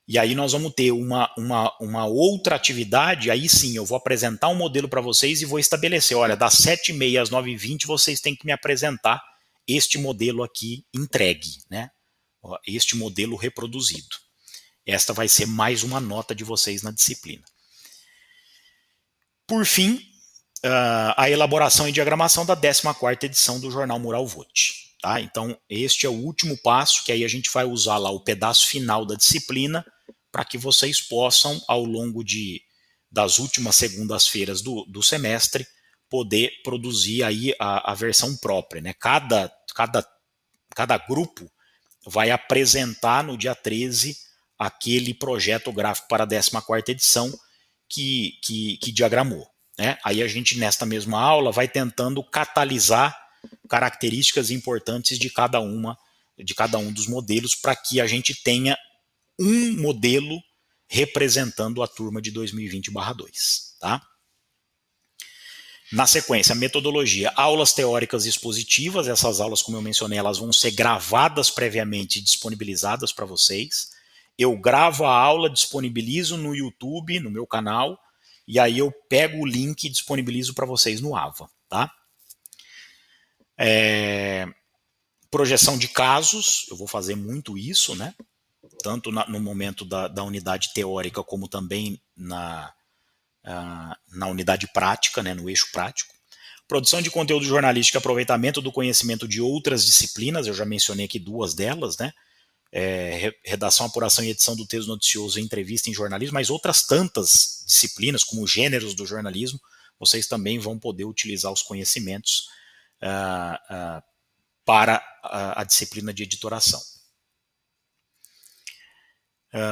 E aí nós vamos ter uma outra atividade, aí sim, eu vou apresentar um modelo para vocês e vou estabelecer, olha, das 7h30 às 9h20 vocês têm que me apresentar este modelo aqui entregue, né? Este modelo reproduzido. Esta vai ser mais uma nota de vocês na disciplina. Por fim, a elaboração e diagramação da 14ª edição do Jornal Mural Vote. Tá? Então, este é o último passo, que aí a gente vai usar lá o pedaço final da disciplina para que vocês possam, ao longo das últimas segundas-feiras do semestre, poder produzir aí a versão própria. Né? Cada grupo vai apresentar no dia 13 aquele projeto gráfico para a 14ª edição que diagramou. Né? Aí a gente, nesta mesma aula, vai tentando catalisar características importantes de cada um dos modelos para que a gente tenha um modelo representando a turma de 2020/2. Tá? Na sequência, metodologia, aulas teóricas expositivas. Essas aulas, como eu mencionei, elas vão ser gravadas previamente e disponibilizadas para vocês. Eu gravo a aula, disponibilizo no YouTube, no meu canal, e aí eu pego o link e disponibilizo para vocês no AVA. Tá? Projeção de casos, eu vou fazer muito isso, né? Tanto no momento da unidade teórica, como também na unidade prática, né, no eixo prático. Produção de conteúdo jornalístico e aproveitamento do conhecimento de outras disciplinas, eu já mencionei aqui duas delas, né? Redação, apuração e edição do texto noticioso e entrevista em jornalismo, mas outras tantas disciplinas, como gêneros do jornalismo, vocês também vão poder utilizar os conhecimentos para a disciplina de editoração.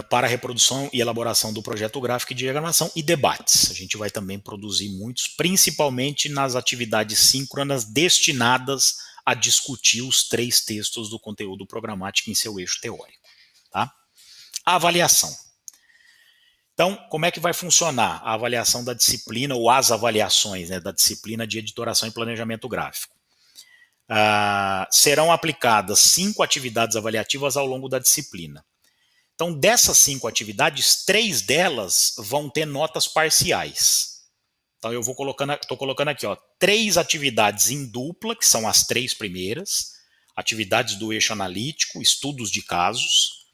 Para a reprodução e elaboração do projeto gráfico e diagramação e debates. A gente vai também produzir muitos, principalmente nas atividades síncronas destinadas a discutir os 3 textos do conteúdo programático em seu eixo teórico. Tá? A avaliação. Então, como é que vai funcionar a avaliação da disciplina ou as avaliações, né, da disciplina de editoração e planejamento gráfico? Serão aplicadas 5 atividades avaliativas ao longo da disciplina. Então, dessas 5 atividades, 3 delas vão ter notas parciais. Então, eu estou colocando aqui, 3 atividades em dupla, que são as 3 primeiras, atividades do eixo analítico, estudos de casos,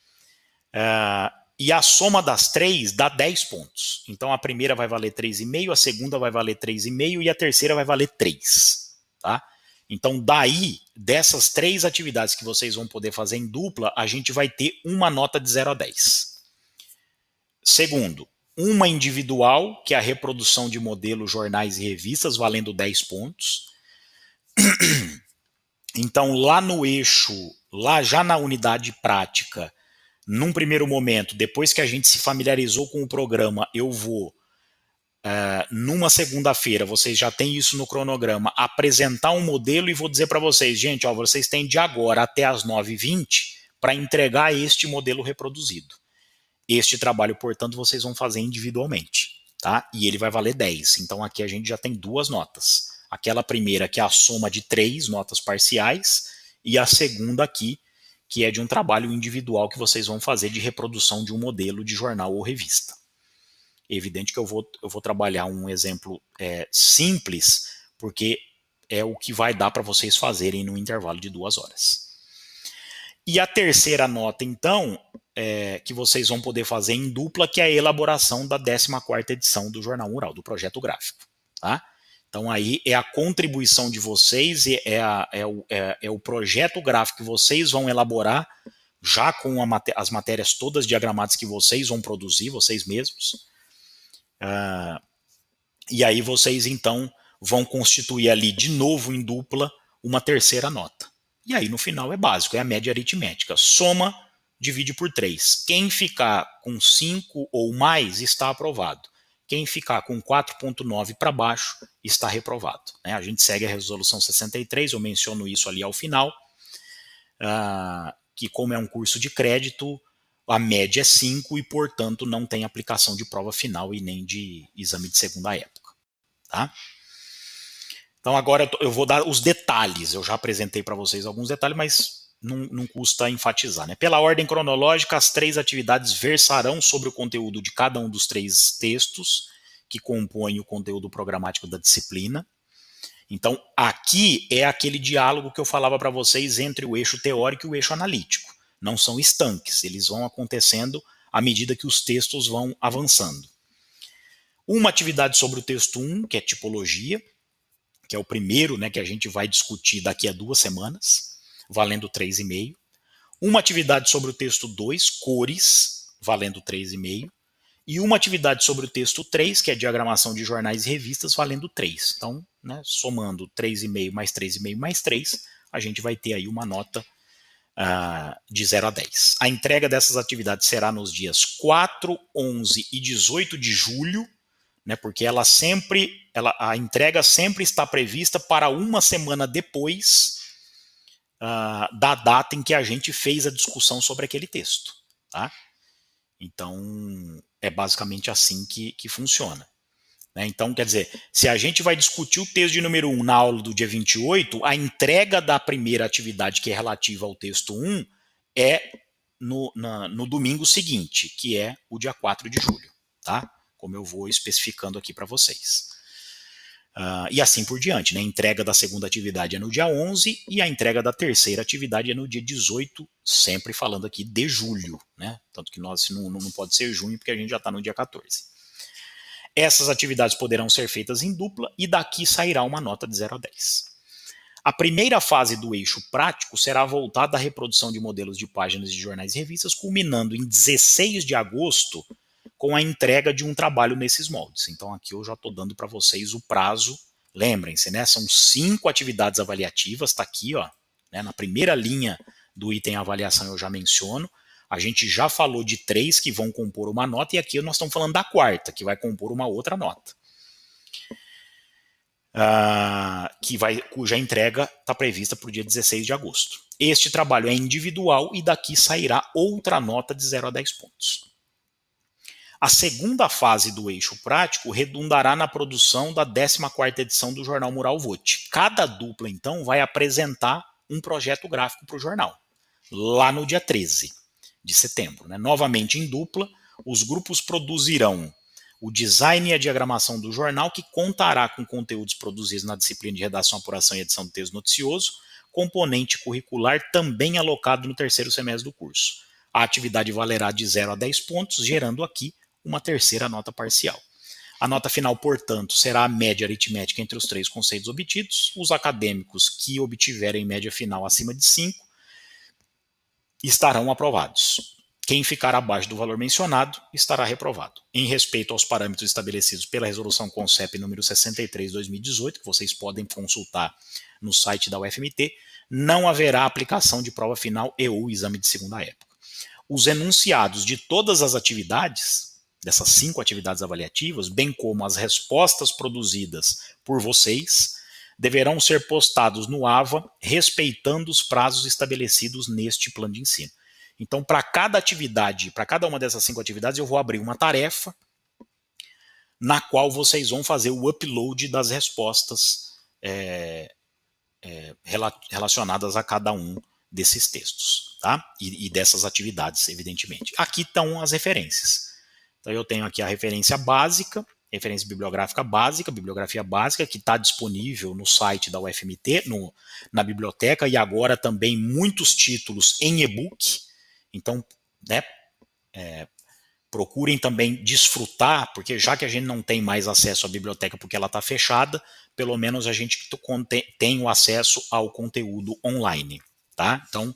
e a soma das 3 dá 10 pontos. Então, a primeira vai valer 3,5, a segunda vai valer 3,5 e a terceira vai valer 3. Tá? Então, daí, dessas 3 atividades que vocês vão poder fazer em dupla, a gente vai ter uma nota de 0 a 10. Segundo, uma individual, que é a reprodução de modelos, jornais e revistas, valendo 10 pontos. Então, lá no eixo, lá já na unidade prática, num primeiro momento, depois que a gente se familiarizou com o programa, eu vou numa segunda-feira, vocês já têm isso no cronograma, apresentar um modelo e vou dizer para vocês, gente, vocês têm de agora até as 9h20 para entregar este modelo reproduzido. Este trabalho, portanto, vocês vão fazer individualmente, tá? E ele vai valer 10. Então aqui a gente já tem 2 notas. Aquela primeira que é a soma de 3 notas parciais e a segunda aqui que é de um trabalho individual que vocês vão fazer de reprodução de um modelo de jornal ou revista. É evidente que eu vou trabalhar um exemplo simples, porque é o que vai dar para vocês fazerem no intervalo de 2 horas. E a terceira nota, então, que vocês vão poder fazer em dupla, que é a elaboração da 14ª edição do Jornal Mural, do projeto gráfico. Tá? Então aí é a contribuição de vocês, é o projeto gráfico que vocês vão elaborar, já com as matérias todas diagramadas que vocês vão produzir, vocês mesmos. E aí vocês, então, vão constituir ali de novo em dupla uma terceira nota. E aí no final é básico, é a média aritmética. Soma, divide por 3. Quem ficar com 5 ou mais está aprovado. Quem ficar com 4,9 para baixo está reprovado. A gente segue a resolução 63, eu menciono isso ali ao final, que como é um curso de crédito, a média é 5 e, portanto, não tem aplicação de prova final e nem de exame de segunda época. Tá? Então agora eu vou dar os detalhes. Eu já apresentei para vocês alguns detalhes, mas não custa enfatizar. Pela ordem cronológica, as 3 atividades versarão sobre o conteúdo de cada um dos 3 textos que compõem o conteúdo programático da disciplina. Então aqui é aquele diálogo que eu falava para vocês entre o eixo teórico e o eixo analítico. Não são estanques, eles vão acontecendo à medida que os textos vão avançando. Uma atividade sobre o texto 1, que é tipologia, que é o primeiro, que a gente vai discutir daqui a 2 semanas, valendo 3,5. Uma atividade sobre o texto 2, cores, valendo 3,5. E uma atividade sobre o texto 3, que é diagramação de jornais e revistas, valendo 3. Então, somando 3,5 mais 3,5 mais 3, a gente vai ter aí uma nota de 0 a 10. A entrega dessas atividades será nos dias 4, 11 e 18 de julho, porque a entrega sempre está prevista para uma semana depois da data em que a gente fez a discussão sobre aquele texto. Tá? Então, é basicamente assim que funciona. Então, quer dizer, se a gente vai discutir o texto de número 1 na aula do dia 28, a entrega da primeira atividade, que é relativa ao texto 1, é no domingo seguinte, que é o dia 4 de julho. Tá? Como eu vou especificando aqui para vocês. E assim por diante. A entrega da segunda atividade é no dia 11 e a entrega da terceira atividade é no dia 18, sempre falando aqui de julho. Tanto que não pode ser junho, porque a gente já está no dia 14. Essas atividades poderão ser feitas em dupla e daqui sairá uma nota de 0 a 10. A primeira fase do eixo prático será voltada à reprodução de modelos de páginas de jornais e revistas, culminando em 16 de agosto com a entrega de um trabalho nesses moldes. Então aqui eu já estou dando para vocês o prazo. Lembrem-se, são 5 atividades avaliativas, está aqui, na primeira linha do item avaliação eu já menciono. A gente já falou de 3 que vão compor uma nota e aqui nós estamos falando da 4ª, que vai compor uma outra nota. Cuja entrega está prevista para o dia 16 de agosto. Este trabalho é individual e daqui sairá outra nota de 0 a 10 pontos. A segunda fase do eixo prático redundará na produção da 14ª edição do Jornal Mural Vote. Cada dupla, então, vai apresentar um projeto gráfico para o jornal, lá no dia 13 de setembro. Novamente em dupla, os grupos produzirão o design e a diagramação do jornal, que contará com conteúdos produzidos na disciplina de redação, apuração e edição do texto noticioso, componente curricular também alocado no terceiro semestre do curso. A atividade valerá de 0 a 10 pontos, gerando aqui uma terceira nota parcial. A nota final, portanto, será a média aritmética entre os 3 conceitos obtidos. Os acadêmicos que obtiverem média final acima de 5 estarão aprovados. Quem ficar abaixo do valor mencionado estará reprovado. Em respeito aos parâmetros estabelecidos pela Resolução CONCEP número 63/2018, que vocês podem consultar no site da UFMT, não haverá aplicação de prova final e ou exame de segunda época. Os enunciados de todas as atividades, dessas 5 atividades avaliativas, bem como as respostas produzidas por vocês, deverão ser postados no AVA, respeitando os prazos estabelecidos neste plano de ensino. Então, para cada atividade, para cada uma dessas 5 atividades, eu vou abrir uma tarefa na qual vocês vão fazer o upload das respostas relacionadas a cada um desses textos, tá? E dessas atividades, evidentemente. Aqui estão as referências. Então eu tenho aqui a referência básica, referência bibliográfica básica, bibliografia básica, que está disponível no site da UFMT, na biblioteca, e agora também muitos títulos em e-book. Então, né, procurem também desfrutar, porque já que a gente não tem mais acesso à biblioteca porque ela está fechada, pelo menos a gente tem o acesso ao conteúdo online, tá? Então,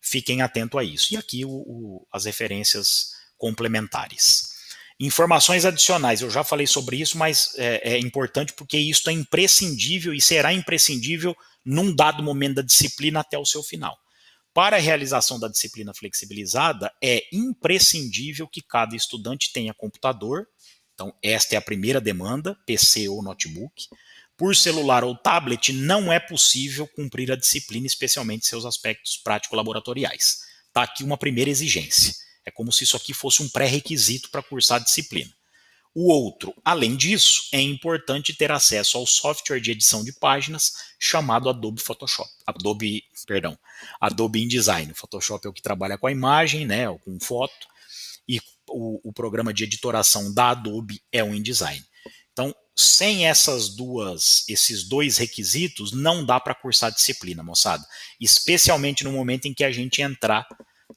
fiquem atentos a isso. E aqui as referências complementares. Informações adicionais, eu já falei sobre isso, mas é importante porque isso é imprescindível e será imprescindível num dado momento da disciplina até o seu final. Para a realização da disciplina flexibilizada, é imprescindível que cada estudante tenha computador. Então, esta é a primeira demanda, PC ou notebook. Por celular ou tablet, não é possível cumprir a disciplina, especialmente seus aspectos prático-laboratoriais. Está aqui uma primeira exigência. É como se isso aqui fosse um pré-requisito para cursar a disciplina. O outro, além disso, é importante ter acesso ao software de edição de páginas chamado Adobe InDesign. O Photoshop é o que trabalha com a imagem, né, ou com foto, e o programa de editoração da Adobe é o InDesign. Então, sem esses dois requisitos, não dá para cursar a disciplina, moçada. Especialmente no momento em que a gente entrar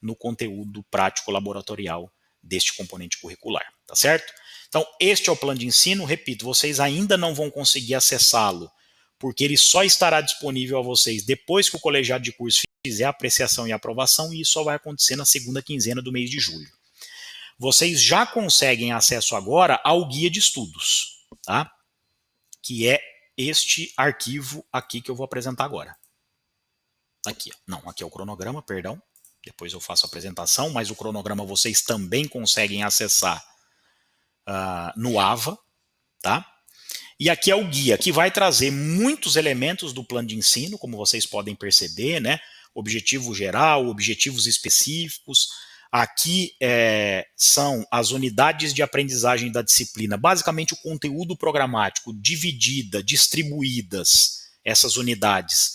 no conteúdo prático laboratorial deste componente curricular, tá certo? Então, este é o plano de ensino. Repito, vocês ainda não vão conseguir acessá-lo, porque ele só estará disponível a vocês depois que o colegiado de curso fizer a apreciação e aprovação, e isso só vai acontecer na segunda quinzena do mês de julho. Vocês já conseguem acesso agora ao guia de estudos, tá? Que é este arquivo aqui que eu vou apresentar agora. Aqui, não, aqui é o cronograma, perdão. Depois eu faço a apresentação, mas o cronograma vocês também conseguem acessar no AVA, tá? E aqui é o guia, que vai trazer muitos elementos do plano de ensino, como vocês podem perceber, né? Objetivo geral, objetivos específicos. Aqui são as unidades de aprendizagem da disciplina, basicamente o conteúdo programático, distribuídas essas unidades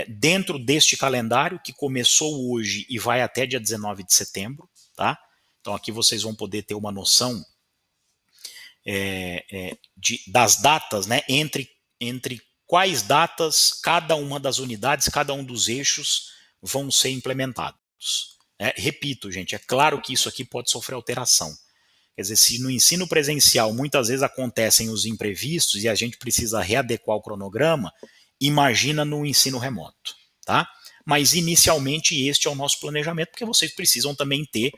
dentro deste calendário que começou hoje e vai até dia 19 de setembro, tá? Então aqui vocês vão poder ter uma noção das datas, né, entre quais datas cada uma das unidades, cada um dos eixos vão ser implementados. Repito, gente, é claro que isso aqui pode sofrer alteração. Quer dizer, se no ensino presencial muitas vezes acontecem os imprevistos e a gente precisa readequar o cronograma, imagina no ensino remoto, tá? Mas inicialmente este é o nosso planejamento, porque vocês precisam também ter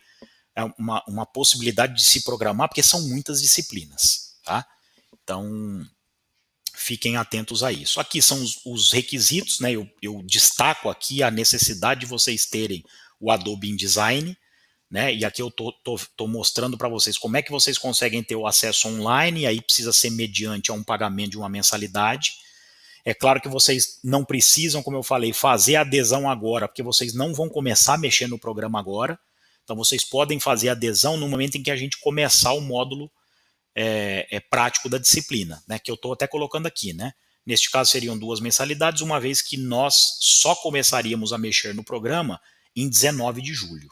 uma possibilidade de se programar, porque são muitas disciplinas, tá? Então, fiquem atentos a isso. Aqui são os requisitos, né? Eu destaco aqui a necessidade de vocês terem o Adobe InDesign, né? E aqui eu tô mostrando para vocês como é que vocês conseguem ter o acesso online, e aí precisa ser mediante um pagamento de uma mensalidade. É claro que vocês não precisam, como eu falei, fazer adesão agora, porque vocês não vão começar a mexer no programa agora. Então, vocês podem fazer adesão no momento em que a gente começar o módulo prático da disciplina, né, que eu estou até colocando aqui. Né? Neste caso, seriam 2 mensalidades, uma vez que nós só começaríamos a mexer no programa em 19 de julho.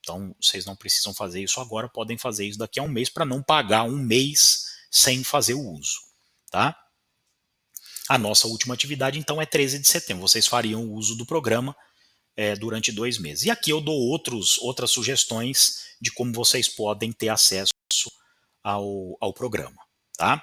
Então, vocês não precisam fazer isso agora, podem fazer isso daqui a um mês para não pagar um mês sem fazer o uso. Tá? A nossa última atividade, então, é 13 de setembro. Vocês fariam o uso do programa durante 2 meses. E aqui eu dou outras sugestões de como vocês podem ter acesso ao programa. Tá?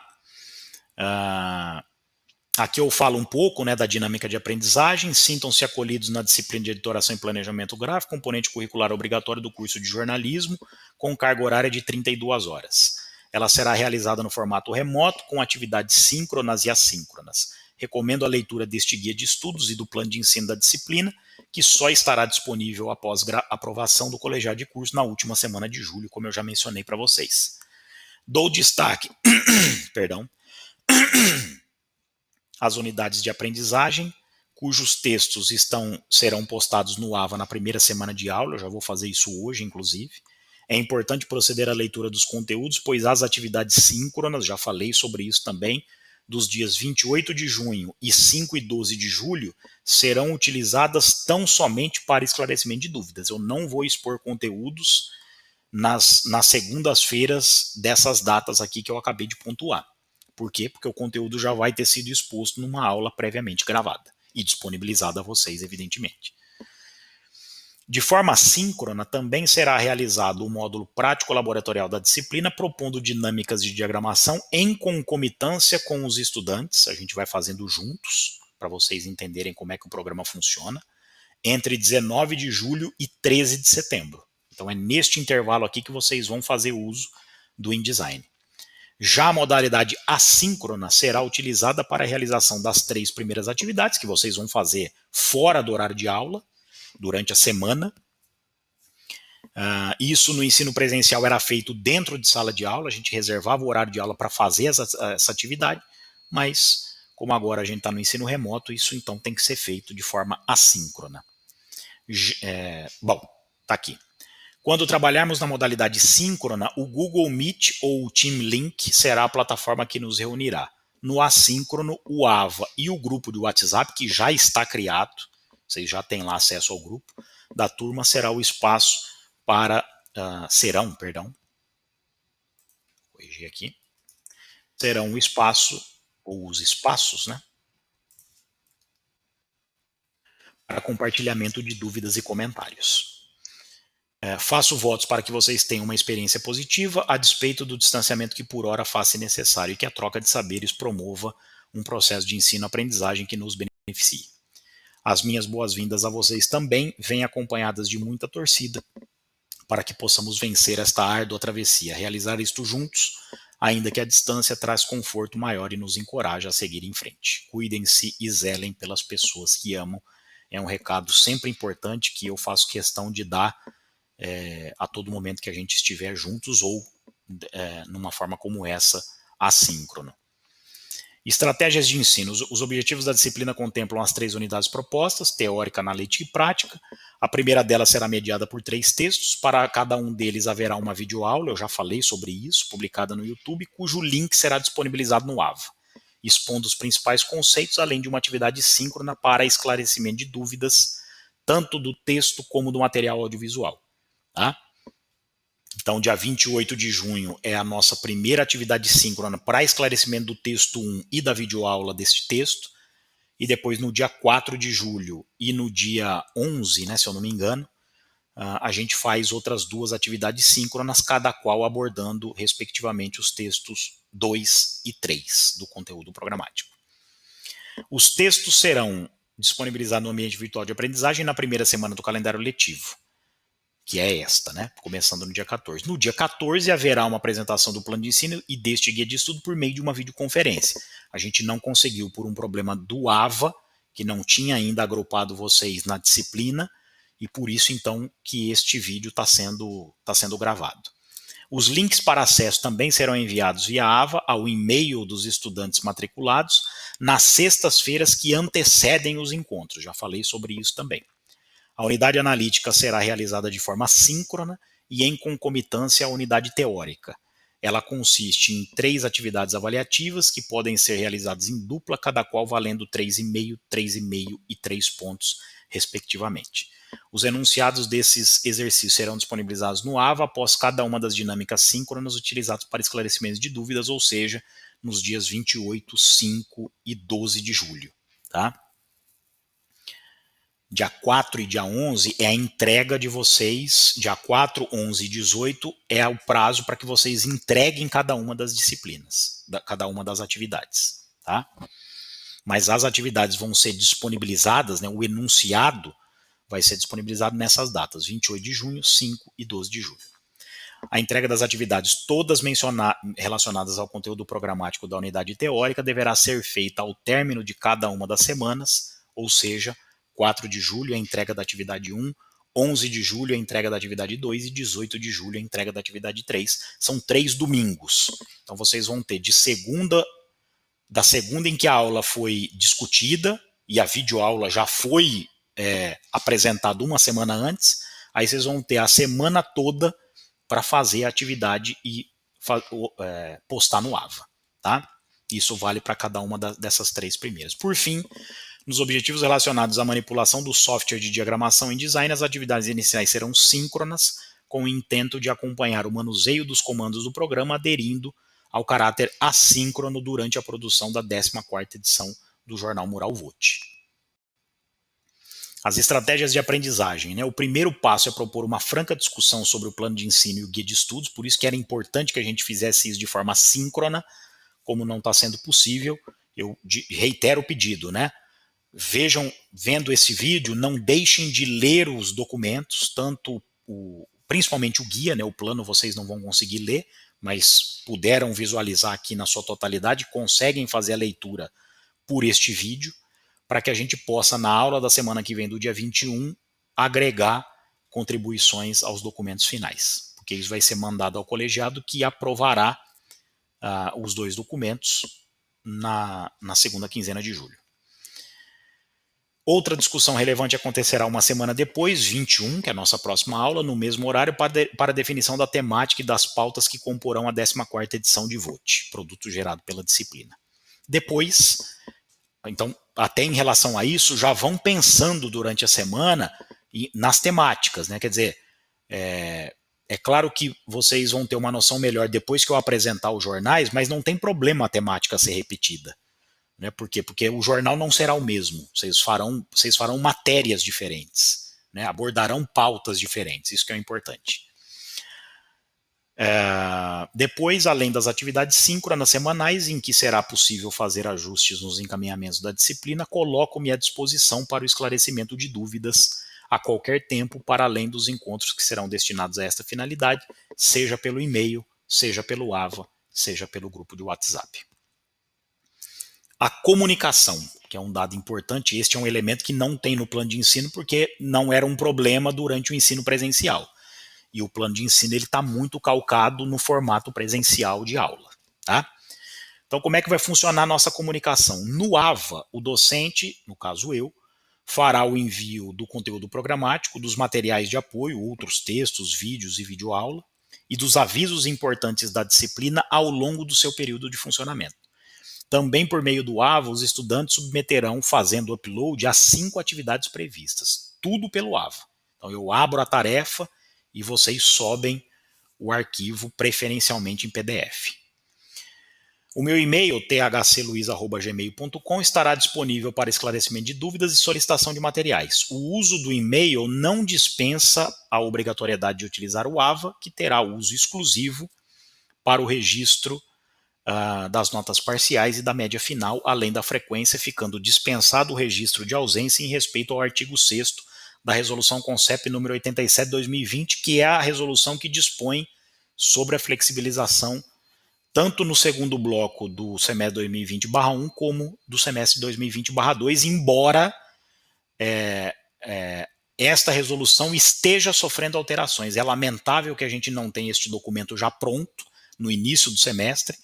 Aqui eu falo um pouco, né, da dinâmica de aprendizagem. Sintam-se acolhidos na disciplina de editoração e planejamento gráfico, componente curricular obrigatório do curso de jornalismo, com carga horária de 32 horas. Ela será realizada no formato remoto, com atividades síncronas e assíncronas. Recomendo a leitura deste guia de estudos e do plano de ensino da disciplina, que só estará disponível após aprovação do colegiado de curso na última semana de julho, como eu já mencionei para vocês. Dou destaque perdão, às unidades de aprendizagem, cujos textos serão postados no AVA na primeira semana de aula. Eu já vou fazer isso hoje, inclusive. É importante proceder à leitura dos conteúdos, pois as atividades síncronas, já falei sobre isso também, dos dias 28 de junho e 5 e 12 de julho serão utilizadas tão somente para esclarecimento de dúvidas. Eu não vou expor conteúdos nas segundas-feiras dessas datas aqui que eu acabei de pontuar. Por quê? Porque o conteúdo já vai ter sido exposto numa aula previamente gravada e disponibilizada a vocês, evidentemente. De forma assíncrona, também será realizado o módulo prático laboratorial da disciplina, propondo dinâmicas de diagramação em concomitância com os estudantes. A gente vai fazendo juntos, para vocês entenderem como é que o programa funciona, entre 19 de julho e 13 de setembro. Então é neste intervalo aqui que vocês vão fazer uso do InDesign. Já a modalidade assíncrona será utilizada para a realização das 3 primeiras atividades que vocês vão fazer fora do horário de aula, durante a semana. Isso no ensino presencial era feito dentro de sala de aula, a gente reservava o horário de aula para fazer essa atividade, mas como agora a gente está no ensino remoto, isso então tem que ser feito de forma assíncrona. Bom, tá aqui. Quando trabalharmos na modalidade síncrona, o Google Meet ou o Team Link será a plataforma que nos reunirá. No assíncrono, o AVA e o grupo de WhatsApp, que já está criado, vocês já têm lá acesso ao grupo da turma, será o espaço para... corrigir aqui. Serão o espaço, ou os espaços, né? Para compartilhamento de dúvidas e comentários. Faço votos para que vocês tenham uma experiência positiva, a despeito do distanciamento que por hora faça necessário e que a troca de saberes promova um processo de ensino-aprendizagem que nos beneficie. As minhas boas-vindas a vocês também vêm acompanhadas de muita torcida para que possamos vencer esta árdua travessia. Realizar isto juntos, ainda que a distância traz conforto maior e nos encoraja a seguir em frente. Cuidem-se e zelem pelas pessoas que amam. É um recado sempre importante que eu faço questão de dar a todo momento que a gente estiver juntos ou numa forma como essa, assíncrono. Estratégias de ensino. Os objetivos da disciplina contemplam as 3 unidades propostas, teórica, analítica e prática. A primeira delas será mediada por 3 textos. Para cada um deles haverá uma videoaula, eu já falei sobre isso, publicada no YouTube, cujo link será disponibilizado no AVA, expondo os principais conceitos, além de uma atividade síncrona para esclarecimento de dúvidas, tanto do texto como do material audiovisual. Tá? Então, dia 28 de junho é a nossa primeira atividade síncrona para esclarecimento do texto 1 e da videoaula deste texto. E depois, no dia 4 de julho e no dia 11, né, se eu não me engano, a gente faz outras 2 atividades síncronas, cada qual abordando, respectivamente, os textos 2 e 3 do conteúdo programático. Os textos serão disponibilizados no ambiente virtual de aprendizagem na primeira semana do calendário letivo, que é esta, né? Começando no dia 14. No dia 14 haverá uma apresentação do plano de ensino e deste guia de estudo por meio de uma videoconferência. A gente não conseguiu por um problema do AVA, que não tinha ainda agrupado vocês na disciplina, e por isso então que este vídeo está sendo gravado. Os links para acesso também serão enviados via AVA ao e-mail dos estudantes matriculados nas sextas-feiras que antecedem os encontros. Já falei sobre isso também. A unidade analítica será realizada de forma síncrona e em concomitância à unidade teórica. Ela consiste em 3 atividades avaliativas que podem ser realizadas em dupla, cada qual valendo 3,5, 3,5 e 3 pontos, respectivamente. Os enunciados desses exercícios serão disponibilizados no AVA após cada uma das dinâmicas síncronas utilizadas para esclarecimento de dúvidas, ou seja, nos dias 28, 5 e 12 de julho. Tá? Dia 4 e dia 11 é a entrega de vocês, dia 4, 11 e 18 é o prazo para que vocês entreguem cada uma das disciplinas, cada uma das atividades. Tá? Mas as atividades vão ser disponibilizadas, né, o enunciado vai ser disponibilizado nessas datas, 28 de junho, 5 e 12 de julho. A entrega das atividades, todas relacionadas ao conteúdo programático da unidade teórica, deverá ser feita ao término de cada uma das semanas, ou seja, 4 de julho a entrega da atividade 1, 11 de julho a entrega da atividade 2 e 18 de julho a entrega da atividade 3. São 3 domingos. Então vocês vão ter da segunda em que a aula foi discutida e a videoaula já foi apresentada uma semana antes, aí vocês vão ter a semana toda para fazer a atividade e postar no AVA. Tá? Isso vale para cada uma dessas 3 primeiras. Por fim, nos objetivos relacionados à manipulação do software de diagramação em design, as atividades iniciais serão síncronas, com o intento de acompanhar o manuseio dos comandos do programa, aderindo ao caráter assíncrono durante a produção da 14ª edição do Jornal Mural Vote. As estratégias de aprendizagem, né? O primeiro passo é propor uma franca discussão sobre o plano de ensino e o guia de estudos, por isso que era importante que a gente fizesse isso de forma síncrona. Como não está sendo possível, eu reitero o pedido, né? Vendo esse vídeo, não deixem de ler os documentos, principalmente o guia, né? O plano vocês não vão conseguir ler, mas puderam visualizar aqui na sua totalidade, conseguem fazer a leitura por este vídeo, para que a gente possa, na aula da semana que vem, do dia 21, agregar contribuições aos documentos finais, porque isso vai ser mandado ao colegiado, que aprovará os 2 documentos na segunda quinzena de julho. Outra discussão relevante acontecerá uma semana depois, 21, que é a nossa próxima aula, no mesmo horário, para a definição da temática e das pautas que comporão a 14ª edição de Vote, produto gerado pela disciplina. Depois, então, até em relação a isso, já vão pensando durante a semana nas temáticas, né? Quer dizer, é claro que vocês vão ter uma noção melhor depois que eu apresentar os jornais, mas não tem problema a temática ser repetida. Né? Por quê? Porque o jornal não será o mesmo. Vocês farão matérias diferentes, né? Abordarão pautas diferentes. Isso que é importante. Depois, além das atividades síncronas semanais, em que será possível fazer ajustes nos encaminhamentos da disciplina, coloco-me à disposição para o esclarecimento de dúvidas a qualquer tempo, para além dos encontros que serão destinados a esta finalidade, seja pelo e-mail, seja pelo AVA, seja pelo grupo de WhatsApp. A comunicação, que é um dado importante, este é um elemento que não tem no plano de ensino, porque não era um problema durante o ensino presencial. E o plano de ensino está muito calcado no formato presencial de aula. Tá? Então, como é que vai funcionar a nossa comunicação? No AVA, o docente, no caso eu, fará o envio do conteúdo programático, dos materiais de apoio, outros textos, vídeos e videoaula, e dos avisos importantes da disciplina ao longo do seu período de funcionamento. Também por meio do AVA, os estudantes submeterão, fazendo upload, as 5 atividades previstas. Tudo pelo AVA. Então eu abro a tarefa e vocês sobem o arquivo preferencialmente em PDF. O meu e-mail, thcluiz@gmail.com, estará disponível para esclarecimento de dúvidas e solicitação de materiais. O uso do e-mail não dispensa a obrigatoriedade de utilizar o AVA, que terá uso exclusivo para o registro das notas parciais e da média final, além da frequência, ficando dispensado o registro de ausência em respeito ao artigo 6º da Resolução CONCEP número 87/2020, que é a resolução que dispõe sobre a flexibilização tanto no segundo bloco do semestre 2020/1 como do semestre 2020/2, embora esta resolução esteja sofrendo alterações. É lamentável que a gente não tenha este documento já pronto no início do semestre,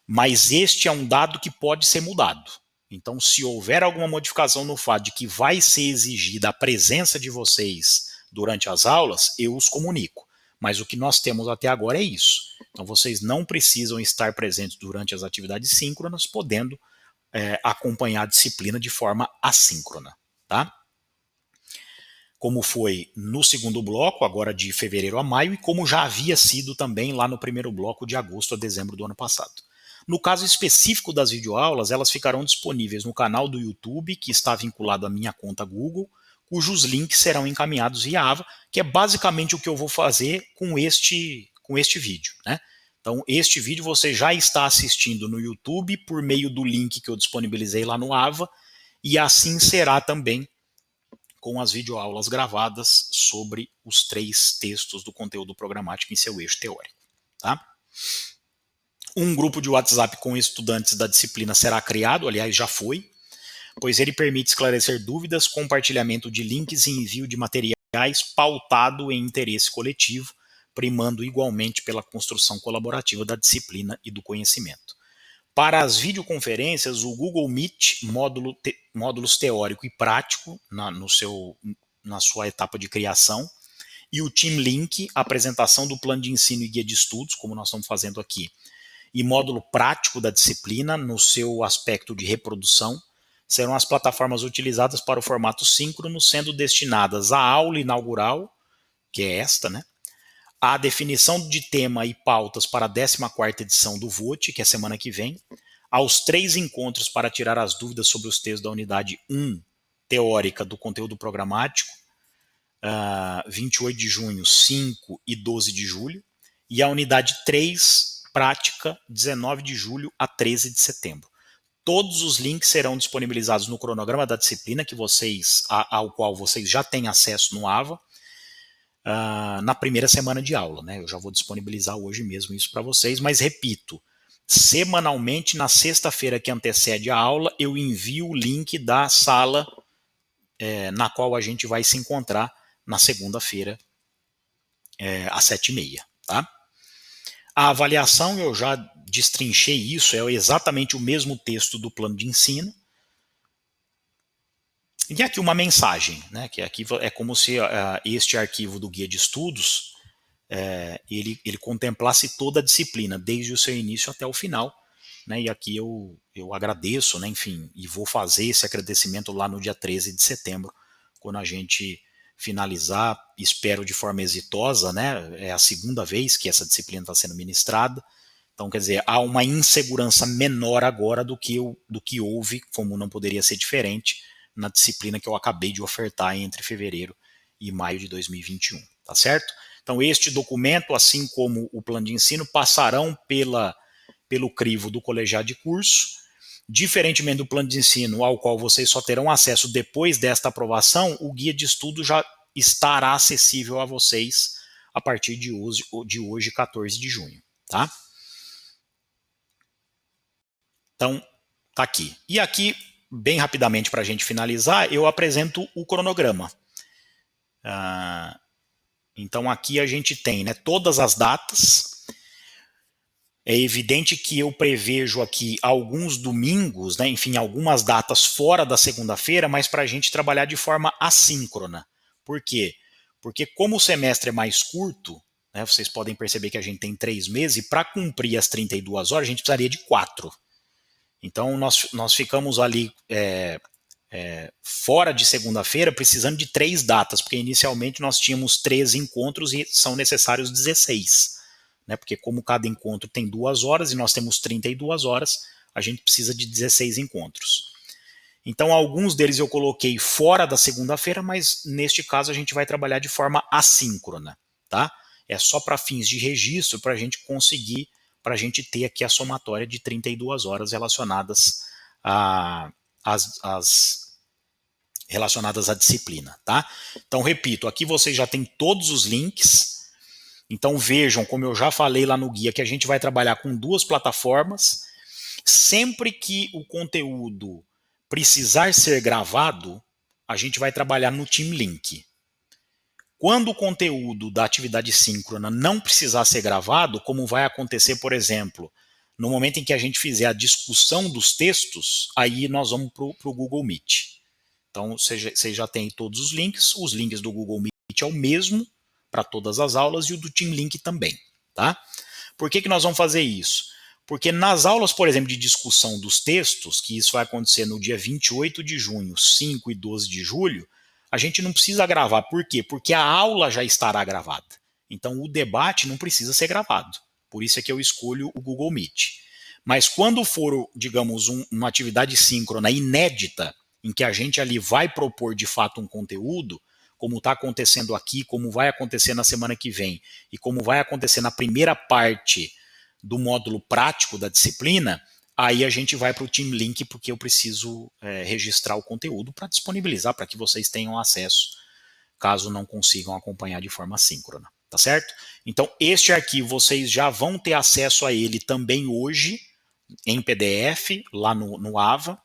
mas este é um dado que pode ser mudado. Então, se houver alguma modificação no fato de que vai ser exigida a presença de vocês durante as aulas, eu os comunico. Mas o que nós temos até agora é isso. Então, vocês não precisam estar presentes durante as atividades síncronas, podendo acompanhar a disciplina de forma assíncrona. Tá? Como foi no segundo bloco, agora de fevereiro a maio, e como já havia sido também lá no primeiro bloco de agosto a dezembro do ano passado. No caso específico das videoaulas, elas ficarão disponíveis no canal do YouTube, que está vinculado à minha conta Google, cujos links serão encaminhados via AVA, que é basicamente o que eu vou fazer com este vídeo. Né? Então, este vídeo você já está assistindo no YouTube por meio do link que eu disponibilizei lá no AVA, e assim será também com as videoaulas gravadas sobre os 3 textos do conteúdo programático em seu eixo teórico. Tá? Um grupo de WhatsApp com estudantes da disciplina será criado, aliás, já foi, pois ele permite esclarecer dúvidas, compartilhamento de links e envio de materiais pautado em interesse coletivo, primando igualmente pela construção colaborativa da disciplina e do conhecimento. Para as videoconferências, o Google Meet, módulos teórico e prático na sua etapa de criação, e o Team Link, apresentação do plano de ensino e guia de estudos, como nós estamos fazendo aqui, e módulo prático da disciplina, no seu aspecto de reprodução, serão as plataformas utilizadas para o formato síncrono, sendo destinadas à aula inaugural, que é esta, né? A definição de tema e pautas para a 14ª edição do VOTE, que é semana que vem, aos 3 encontros para tirar as dúvidas sobre os textos da unidade 1, teórica do conteúdo programático, 28 de junho, 5 e 12 de julho, e a unidade 3, prática, 19 de julho a 13 de setembro. Todos os links serão disponibilizados no cronograma da disciplina, ao qual vocês já têm acesso no AVA, na primeira semana de aula, né? Eu já vou disponibilizar hoje mesmo isso para vocês, mas repito, semanalmente, na sexta-feira que antecede a aula, eu envio o link da sala na qual a gente vai se encontrar na segunda-feira, às 7h30, tá? A avaliação, eu já destrinchei isso, é exatamente o mesmo texto do plano de ensino. E aqui uma mensagem, né, que aqui é como se este arquivo do guia de estudos, ele contemplasse toda a disciplina, desde o seu início até o final, né, e aqui eu agradeço, né, enfim, e vou fazer esse agradecimento lá no dia 13 de setembro, quando a gente finalizar, espero de forma exitosa, né, é a segunda vez que essa disciplina está sendo ministrada, então quer dizer, há uma insegurança menor agora do que houve, como não poderia ser diferente, na disciplina que eu acabei de ofertar entre fevereiro e maio de 2021, tá certo? Então este documento, assim como o plano de ensino, passarão pelo crivo do colegiado de curso, diferentemente do plano de ensino, ao qual vocês só terão acesso depois desta aprovação, o guia de estudo já estará acessível a vocês a partir de hoje 14 de junho, tá? Então, tá aqui. E aqui, bem rapidamente para a gente finalizar, eu apresento o cronograma. Então aqui a gente tem, né, todas as datas. É evidente que eu prevejo aqui alguns domingos, né, enfim, algumas datas fora da segunda-feira, mas para a gente trabalhar de forma assíncrona. Por quê? Porque como o semestre é mais curto, né, vocês podem perceber que a gente tem 3 meses, e para cumprir as 32 horas a gente precisaria de 4. Então nós ficamos ali fora de segunda-feira precisando de 3 datas, porque inicialmente nós tínhamos 13 encontros e são necessários 16. Né, porque como cada encontro tem 2 horas e nós temos 32 horas, a gente precisa de 16 encontros. Então alguns deles eu coloquei fora da segunda-feira, mas neste caso a gente vai trabalhar de forma assíncrona, tá? É só para fins de registro, para a gente conseguir, para a gente ter aqui a somatória de 32 horas relacionadas relacionadas à disciplina, tá? Então repito, aqui vocês já têm todos os links. Então vejam, como eu já falei lá no guia, que a gente vai trabalhar com 2 plataformas. Sempre que o conteúdo precisar ser gravado, a gente vai trabalhar no TeamLink. Quando o conteúdo da atividade síncrona não precisar ser gravado, como vai acontecer, por exemplo, no momento em que a gente fizer a discussão dos textos, aí nós vamos para o Google Meet. Então vocês já têm todos os links do Google Meet é o mesmo para todas as aulas e o do TeamLink também, tá? Por que nós vamos fazer isso? Porque nas aulas, por exemplo, de discussão dos textos, que isso vai acontecer no dia 28 de junho, 5 e 12 de julho, a gente não precisa gravar. Por quê? Porque a aula já estará gravada. Então o debate não precisa ser gravado. Por isso é que eu escolho o Google Meet. Mas quando for, digamos, uma atividade síncrona inédita, em que a gente ali vai propor de fato um conteúdo, como está acontecendo aqui, como vai acontecer na semana que vem e como vai acontecer na primeira parte do módulo prático da disciplina, aí a gente vai para o TeamLink, porque eu preciso registrar o conteúdo para disponibilizar, para que vocês tenham acesso, caso não consigam acompanhar de forma síncrona, tá certo? Então este arquivo vocês já vão ter acesso a ele também hoje, em PDF, lá no AVA,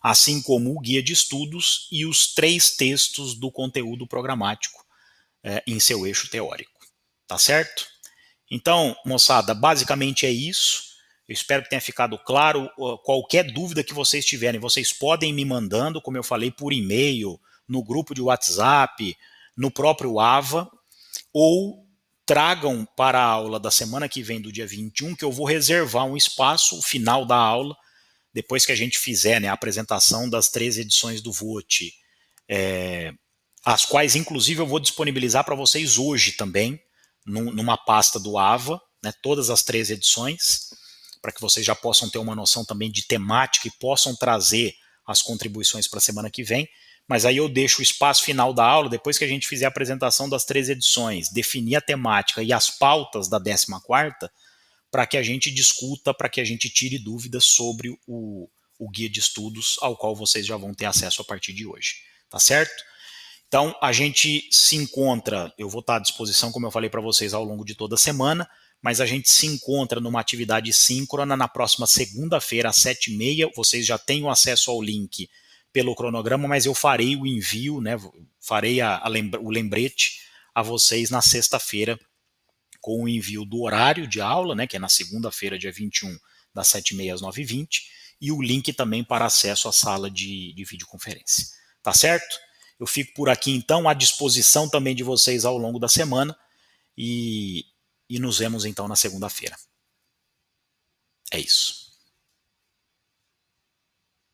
assim como o guia de estudos e os 3 textos do conteúdo programático em seu eixo teórico. Tá certo? Então, moçada, basicamente é isso. Eu espero que tenha ficado claro. Qualquer dúvida que vocês tiverem, vocês podem me mandando, como eu falei, por e-mail, no grupo de WhatsApp, no próprio AVA, ou tragam para a aula da semana que vem, do dia 21, que eu vou reservar um espaço, o final da aula, depois que a gente fizer, né, a apresentação das 3 edições do VOT, as quais, inclusive, eu vou disponibilizar para vocês hoje também, numa pasta do AVA, né, todas as 3 edições, para que vocês já possam ter uma noção também de temática e possam trazer as contribuições para a semana que vem. Mas aí eu deixo o espaço final da aula, depois que a gente fizer a apresentação das 3 edições, definir a temática e as pautas da 14ª, para que a gente discuta, para que a gente tire dúvidas sobre o guia de estudos ao qual vocês já vão ter acesso a partir de hoje. Tá certo? Então, a gente se encontra, eu vou estar à disposição, como eu falei para vocês, ao longo de toda a semana, mas a gente se encontra numa atividade síncrona na próxima segunda-feira, às 7h30. Vocês já têm o acesso ao link pelo cronograma, mas eu farei o envio, né, farei o lembrete a vocês na sexta-feira com o envio do horário de aula, né, que é na segunda-feira, dia 21, das 7h30 às 9h20, e o link também para acesso à sala de videoconferência. Tá certo? Eu fico por aqui, então, à disposição também de vocês ao longo da semana, e nos vemos, então, na segunda-feira. É isso.